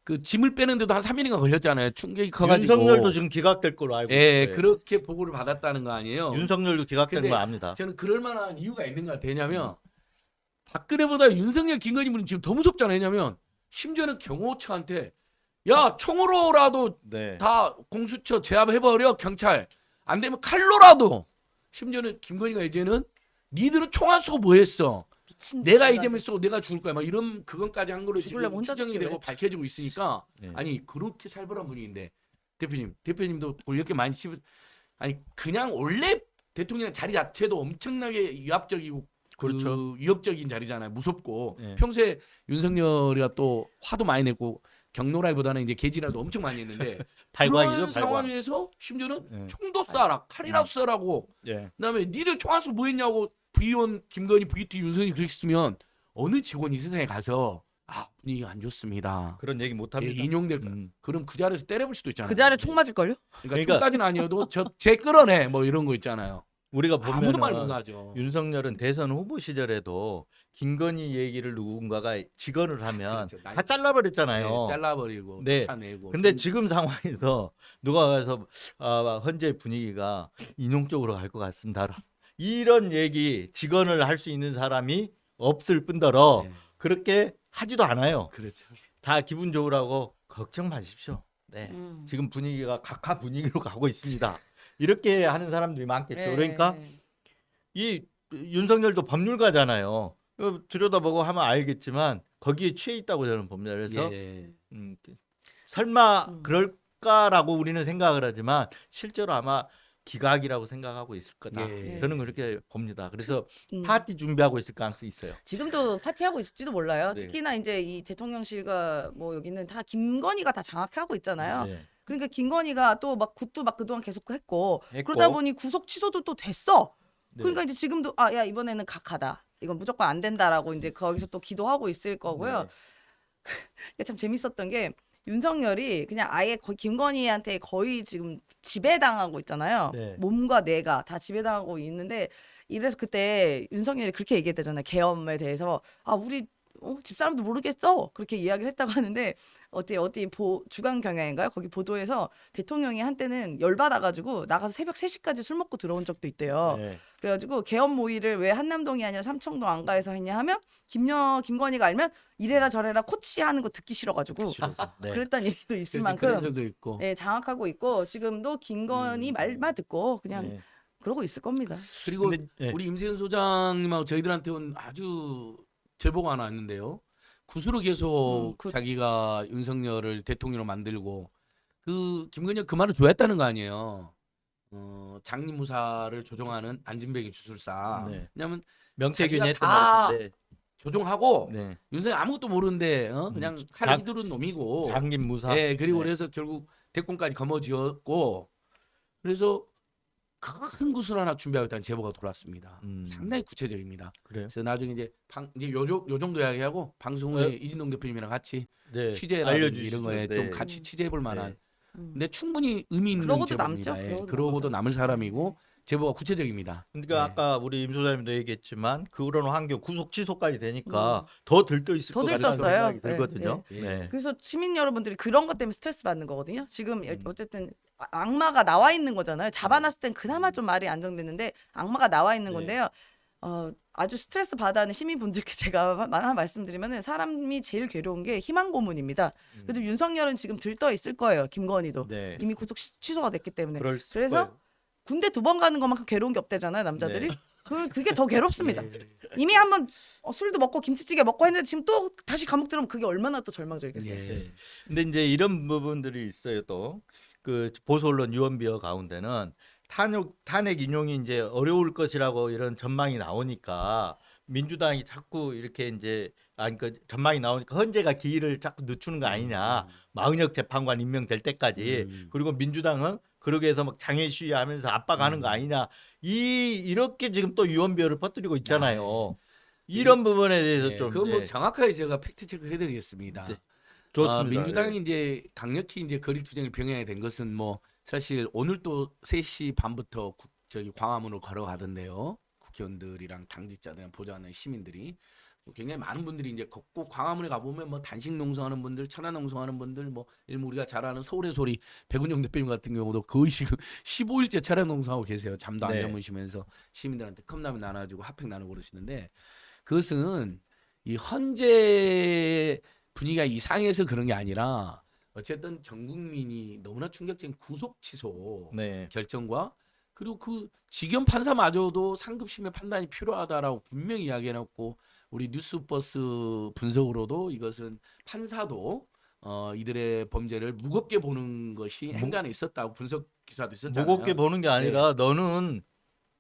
그 짐을 빼는데도 한 3일인가 걸렸잖아요. 충격이 커가지고. 윤석열도 지금 기각될 걸로 알고 예, 있어요. 그렇게 보고를 받았다는 거 아니에요. 윤석열도 기각된 근데 거 압니다. 저는 그럴 만한 이유가 있는 것 같아요. 왜냐면 박근혜보다 윤석열, 김건희 분은 지금 더 무섭잖아요. 왜냐면 심지어는 경호처한테 야 총으로라도 네. 다 공수처 제압해버려 경찰 안 되면 칼로라도 심지어는 김건희가 이제는 니들은 총 안 쏘고 뭐 했어 미친 내가 짓을 이제면 쏘고 내가 죽을 거야 막 이런 그건까지 한 거로 지금 죽으려면 혼자 추정이 죽기로 되고 했지. 밝혀지고 있으니까 네. 아니 그렇게 살벌한 분인데 대표님도 이렇게 많이 아니 그냥 원래 대통령 자리 자체도 엄청나게 위압적이고 그렇죠. 위협적인 자리잖아요. 무섭고 네. 평소에 윤석열이가 또 화도 많이 냈고 경로라기보다는 이제 개지랄도 엄청 많이 했는데 발광이죠, 그런 발광. 상황에서 심지어는 네. 총도 쏴라 칼이라도 쏴라고 예. 그다음에 니들 총 안 쏘고 뭐 했냐고 부의원 김건희 VT 윤석열이 그렇게 쓰면 어느 직원이 세상에 가서 분위기가 안 좋습니다. 그런 얘기 못 예, 합니다. 인용될 음. 그럼 그 자리에서 때려볼 수도 있잖아요. 그 자리에 총 맞을걸요? 그러니까 그러니까- 총까지는 아니어도 제 끌어내 뭐 이런 거 있잖아요. 우리가 아무도 말 못 보면 하죠. 윤석열은 대선 후보 시절에도 김건희 얘기를 누군가가 직언을 하면 그렇죠. 다 잘라버렸잖아요. 네, 잘라버리고 네. 쫓아내고. 근데 지금 상황에서 누가 가서 현재 분위기가 인용적으로 갈 것 같습니다. 이런 얘기 직언을 할 수 있는 사람이 없을 뿐더러 네, 그렇게 하지도 않아요. 그렇죠. 다 기분 좋으라고 걱정 마십시오. 네. 음. 지금 분위기가 각하 분위기로 가고 있습니다. 이렇게 하는 사람들이 많겠죠. 네. 그러니까 이 윤석열도 법률가잖아요. 들여다보고 하면 알겠지만 거기에 취해 있다고 저는 봅니다. 그래서 예. 설마 음. 그럴까라고 우리는 생각을 하지만 실제로 아마 기각이라고 생각하고 있을 거다. 예. 저는 그렇게 봅니다. 그래서 음. 파티 준비하고 있을 가능성이 있어요. 지금도 파티하고 있을지도 몰라요. 네. 특히나 이제 이 대통령실과 뭐 여기는 다 김건희가 다 장악하고 있잖아요. 네. 그러니까 김건희가 또 막 굿도 막 그동안 계속 했고 했고. 그러다 보니 구속 취소도 또 됐어. 네. 그러니까 이제 지금도 야 이번에는 각하다. 이건 무조건 안 된다라고 이제 거기서 또 기도하고 있을 거고요. 네. 참 재밌었던 게 윤석열이 그냥 아예 거의 김건희한테 거의 지금 지배당하고 있잖아요. 네. 몸과 뇌가 다 지배당하고 있는데 이래서 그때 윤석열이 그렇게 얘기했다잖아요. 계엄에 대해서 우리 집사람도 모르겠어 그렇게 이야기를 했다고 하는데 어디 주간 경향인가요? 거기 보도에서 대통령이 한때는 열받아가지고 나가서 새벽 3시까지 술 먹고 들어온 적도 있대요. 네. 그래가지고 계엄 모의를 왜 한남동이 아니라 삼청동 안가에서 했냐 하면 김건희가 알면 이래라 저래라 코치하는 거 듣기 싫어가지고 네. 그랬다는 얘기도 있을 그래서 만큼 그래서도 있고. 예, 장악하고 있고 지금도 김건희 말만 듣고 그냥 네. 그러고 있을 겁니다. 그리고 근데, 네. 우리 임세현 소장님하고 저희들한테 온 아주 제보가 하나 왔는데요. 구수로 계속 자기가 윤석열을 대통령으로 만들고 그 김건희가 그 말을 좋아했다는 거 아니에요. 장리무사를 조종하는 안진뱅이 주술사. 네. 왜냐면 명태균이 자기가 했던 다 말 같은데 조종하고 네. 윤석열 아무것도 모르는데 그냥 칼 휘두른 놈이고. 장긴 무사. 예, 그리고 네. 그래서 결국 대권까지 거머쥐었고 그래서 큰 구슬 하나 준비하고 있다는 제보가 돌았습니다. 상당히 구체적입니다. 그래요? 그래서 나중에 이제 요 정도 이야기하고 방송 후에 이진동 대표님이랑 같이 네. 취재라든지 알려주시죠. 이런 거에 네. 좀 같이 취재해볼 만한. 음. 근데 충분히 의미 있는 그러고도 제보입니다. 남죠. 예, 그러고도 그러고도 남죠. 남을 사람이고 제보가 구체적입니다. 그러니까 네. 아까 우리 임 소장님도 얘기했지만 그런 환경 구속 취소까지 되니까 더 들떠 있을 더 것 같다는 들떴어요. 생각이 들거든요. 네, 네. 그래서 시민 여러분들이 그런 것 때문에 스트레스 받는 거거든요. 지금 어쨌든 악마가 나와 있는 거잖아요. 잡아놨을 땐 그나마 좀 말이 안정됐는데 악마가 나와 있는 네. 건데요. 아주 스트레스 받아하는 시민분들께 제가 하나 말씀드리면은 사람이 제일 괴로운 게 희망 고문입니다. 그래서 윤석열은 지금 들떠 있을 거예요. 김건희도 네. 이미 구속 취소가 됐기 때문에. 그래서 그래서 군대 2번 가는 것만큼 괴로운 게 없대잖아요, 남자들이. 네. 그게 더 괴롭습니다. 예. 이미 한번 술도 먹고 김치찌개 먹고 했는데 지금 또 다시 감옥 들어오면 그게 얼마나 또 절망적이겠어요. 예. 근데 이제 이런 부분들이 있어요. 또 그 보수 언론 유언비어 가운데는 탄핵 인용이 이제 어려울 것이라고 이런 전망이 나오니까 민주당이 자꾸 이렇게 이제 그 전망이 나오니까 헌재가 기일을 자꾸 늦추는 거 아니냐. 마은혁 재판관 임명될 때까지. 그리고 민주당은 그러게 해서 막 장애 시위하면서 압박하는 거 아니냐. 이렇게 지금 또 유언비어를 퍼뜨리고 있잖아요. 이런 부분에 대해서 예, 좀 그건 뭐 네. 정확하게 제가 팩트 체크 해드리겠습니다. 네. 좋습니다. 민주당이 이제 강력히 이제 거리투쟁을 병행하게 된 것은 뭐 사실 오늘 또 3시 반부터 저기 광화문을 걸어가던데요. 국회의원들이랑 당직자들 보좌하는 시민들이 굉장히 많은 분들이 이제 걷고 광화문에 가보면 뭐 단식 농성하는 분들, 천안 농성하는 분들, 뭐 일부 우리가 잘 아는 서울의 소리 백운영 대표님 같은 경우도 거의 지금 15일째 천안 농성하고 계세요. 잠도 안 네. 주무시면서 시민들한테 컵라면 나눠주고 핫팩 나누고 그러시는데 그것은 이 헌재 분위기가 이상해서 그런 게 아니라 어쨌든 전 국민이 너무나 충격적인 구속 취소 네. 결정과 그리고 그 직연 판사마저도 상급심의 판단이 필요하다라고 분명히 이야기해놨고 우리 뉴스버스 분석으로도 이것은 판사도 이들의 범죄를 무겁게 보는 것이 행간에 있었다고 분석 기사도 있었잖아요. 무겁게 보는 게 아니라 너는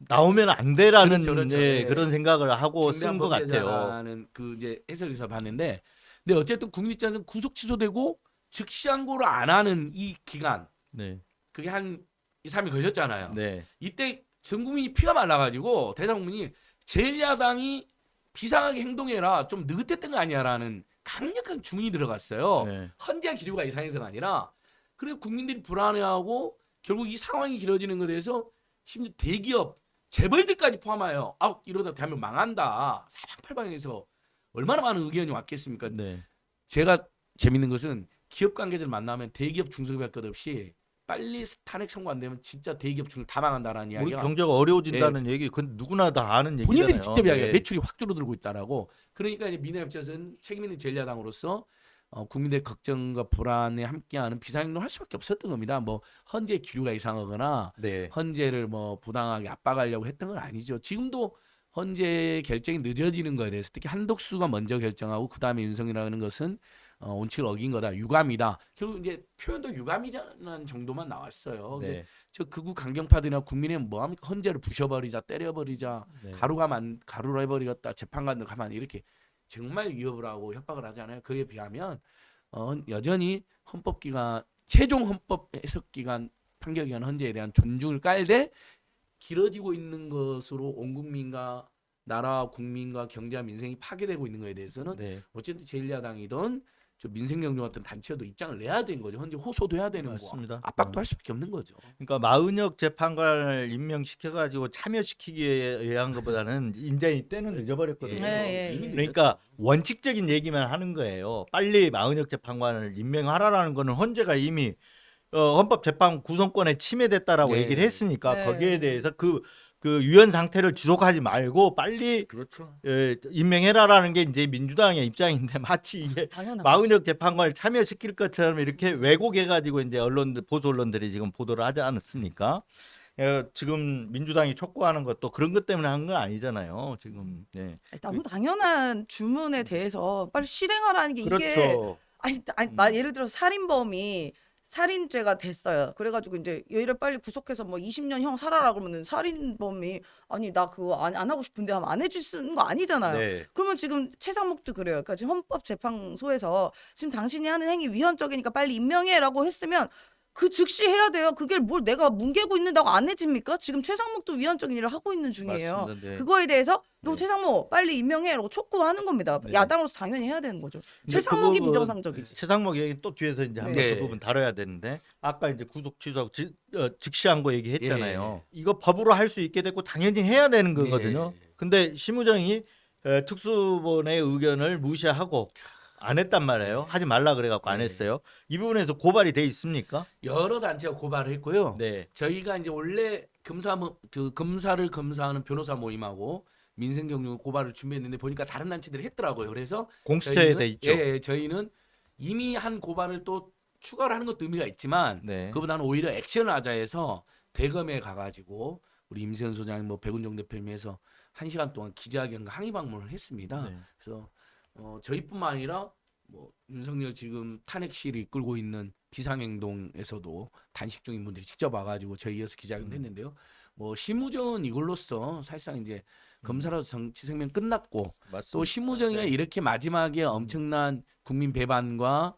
나오면 안 돼라는 그렇죠. 네, 예. 그런 생각을 하고 중대한 쓴 것 같아요. 범죄자라는 그 이제 해설기사 봤는데, 근데 어쨌든 국민 입장에서는 구속 취소되고 즉시 항고를 안 하는 이 기간, 네. 그게 한 2, 3일 걸렸잖아요. 네. 이때 전 국민이 피가 말라가지고 대장국민이 제1야당이 비상하게 행동해라 좀 느긋했던 거 아니야라는 강력한 주문이 들어갔어요. 네. 헌재한 기류가 이상해서가 아니라 그래 국민들이 불안해하고 결국 이 상황이 길어지는 것에 대해서 심지어 대기업 재벌들까지 포함하여 이러다 대한민국 망한다 사방팔방에서 얼마나 많은 의견이 왔겠습니까? 네. 제가 재밌는 것은 기업 관계자를 만나면 대기업 중소기업 할 것 없이 빨리 탄핵 선고 안 되면 진짜 대기업 중다 망한다라는 우리 이야기가 경제가 어려워진다는 얘기 그건 누구나 다 아는 얘기잖아요. 본인들이 직접 이야기해요. 네. 매출이 확 줄어들고 있다라고. 그러니까 이제 민의 입장에서는 책임 있는 제1야당으로서 국민들의 걱정과 불안에 함께하는 비상행동을 할 수밖에 없었던 겁니다. 뭐 헌재 기류가 이상하거나 네. 헌재를 뭐 부당하게 압박하려고 했던 건 아니죠. 지금도 헌재 결정이 늦어지는 거에 대해서 특히 한덕수가 먼저 결정하고 그 다음에 윤석이라는 것은 원칙을 어긴 거다. 유감이다. 결국 이제 표현도 유감이라는 정도만 나왔어요. 근데 네. 저 극우 강경파들이나 국민의힘 뭐합니까? 헌재를 부셔버리자, 때려버리자, 네. 가루로 해버리겠다, 재판관들 가만 이렇게 정말 위협을 하고 협박을 하잖아요. 그에 비하면 여전히 헌법기관 최종 헌법 해석기관 판결기관 헌재에 대한 존중을 깔되 길어지고 있는 것으로 온 국민과 나라 국민과 경제와 민생이 파괴되고 있는 것에 대해서는 네. 어쨌든 제1야당이든 저 민생경제 같은 단체도 입장을 내야 되는 거죠. 현재 호소도 해야 되는 거. 맞습니다. 압박도 할 수밖에 없는 거죠. 그러니까 마은혁 재판관을 임명시켜가지고 참여시키기 위한 것보다는 인제 때는 늦어버렸거든요. 네, 예, 이미 예. 그러니까 원칙적인 얘기만 하는 거예요. 빨리 마은혁 재판관을 임명하라라는 거는 헌재가 이미 헌법재판 구성권에 침해됐다라고 네. 얘기를 했으니까 네. 거기에 대해서 그 유연 상태를 지속하지 말고 빨리 그렇죠. 임명해라라는 게 이제 민주당의 입장인데 마치 이게 당연한 마은혁 재판관을 참여시킬 것처럼 이렇게 왜곡해가지고 이제 보수 언론들이 지금 보도를 하지 않았습니까? 지금 민주당이 촉구하는 것도 그런 것 때문에 한 건 아니잖아요. 지금. 네. 너무 당연한 주문에 대해서 빨리 실행하라는 게 이게 그렇죠. 예를 들어서 살인범이 살인죄가 됐어요. 그래가지고 이제 얘를 빨리 구속해서 뭐 20년 형 살아라 그러면은 살인범이 아니 나 그거 안 하고 싶은데 하면 안 해줄 수 있는 거 아니잖아요. 네. 그러면 지금 최상목도 그래요. 그러니까 지금 헌법재판소에서 지금 당신이 하는 행위 위헌적이니까 빨리 임명해라고 했으면 그 즉시 해야 돼요. 그게 뭘 내가 뭉개고 있는다고 안 해집니까? 지금 최상목도 위헌적인 일을 하고 있는 중이에요. 맞습니다. 네. 그거에 대해서 너 네. 최상목 빨리 임명해라고 촉구하는 겁니다. 네. 야당으로서 당연히 해야 되는 거죠. 근데 최상목이 그 비정상적이지. 최상목 얘기 또 뒤에서 이제 한번 네. 그 부분 다뤄야 되는데 아까 이제 구속 취소하고 즉시한 거 얘기했잖아요. 예. 이거 법으로 할 수 있게 됐고 당연히 해야 되는 거거든요. 예. 근데 심우정이 특수본의 의견을 무시하고 안 했단 말이에요. 하지 말라 그래갖고 안 네. 했어요. 이 부분에서 고발이 돼 있습니까? 여러 단체가 고발을 했고요. 네. 저희가 이제 원래 검사를 검사하는 변호사 모임하고 민생경영 고발을 준비했는데 보니까 다른 단체들이 했더라고요. 그래서 공수처에 돼 있죠. 예, 저희는 이미 한 고발을 또 추가를 하는 것도 의미가 있지만 네. 그보다는 오히려 액션을 하자 해서 대검에 가가지고 우리 임세현 소장이 뭐 백운정 대표님에서 1시간 동안 기자회견과 항의 방문을 했습니다. 네. 그래서 저희뿐만 아니라 뭐 윤석열 지금 탄핵실을 이끌고 있는 비상행동에서도 단식 중인 분들이 직접 와가지고 저희 이어서 기자회견을 했는데요. 뭐 심우정은 이걸로써 사실상 이제 검사로서 정치 생명 끝났고 맞습니다. 또 심우정이가 네. 이렇게 마지막에 엄청난 국민 배반과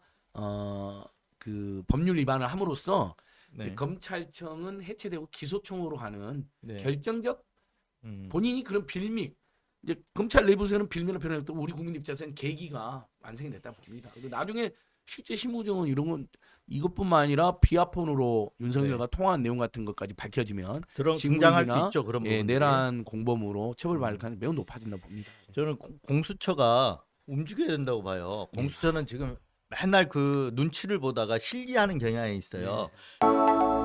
그 법률 위반을 함으로써 네. 이제 검찰청은 해체되고 기소청으로 가는 네. 결정적 음. 본인이 그런 빌믹 이제 검찰 내부에서는 빌미를 표현했던 우리 국민 입장에서는 계기가 완성이 됐다 봅니다. 그리고 나중에 실제 심우정은 이런 건 이것뿐만 아니라 비아폰으로 윤석열과 통화한 내용 같은 것까지 밝혀지면 등장할 수 직무유기나 있죠. 그런 부분. 내란 공범으로 처벌받을 가능성이 매우 높아진다 봅니다. 저는 공수처가 움직여야 된다고 봐요. 공수처는 지금 맨날 그 눈치를 보다가 실기하는 경향이 있어요. 네.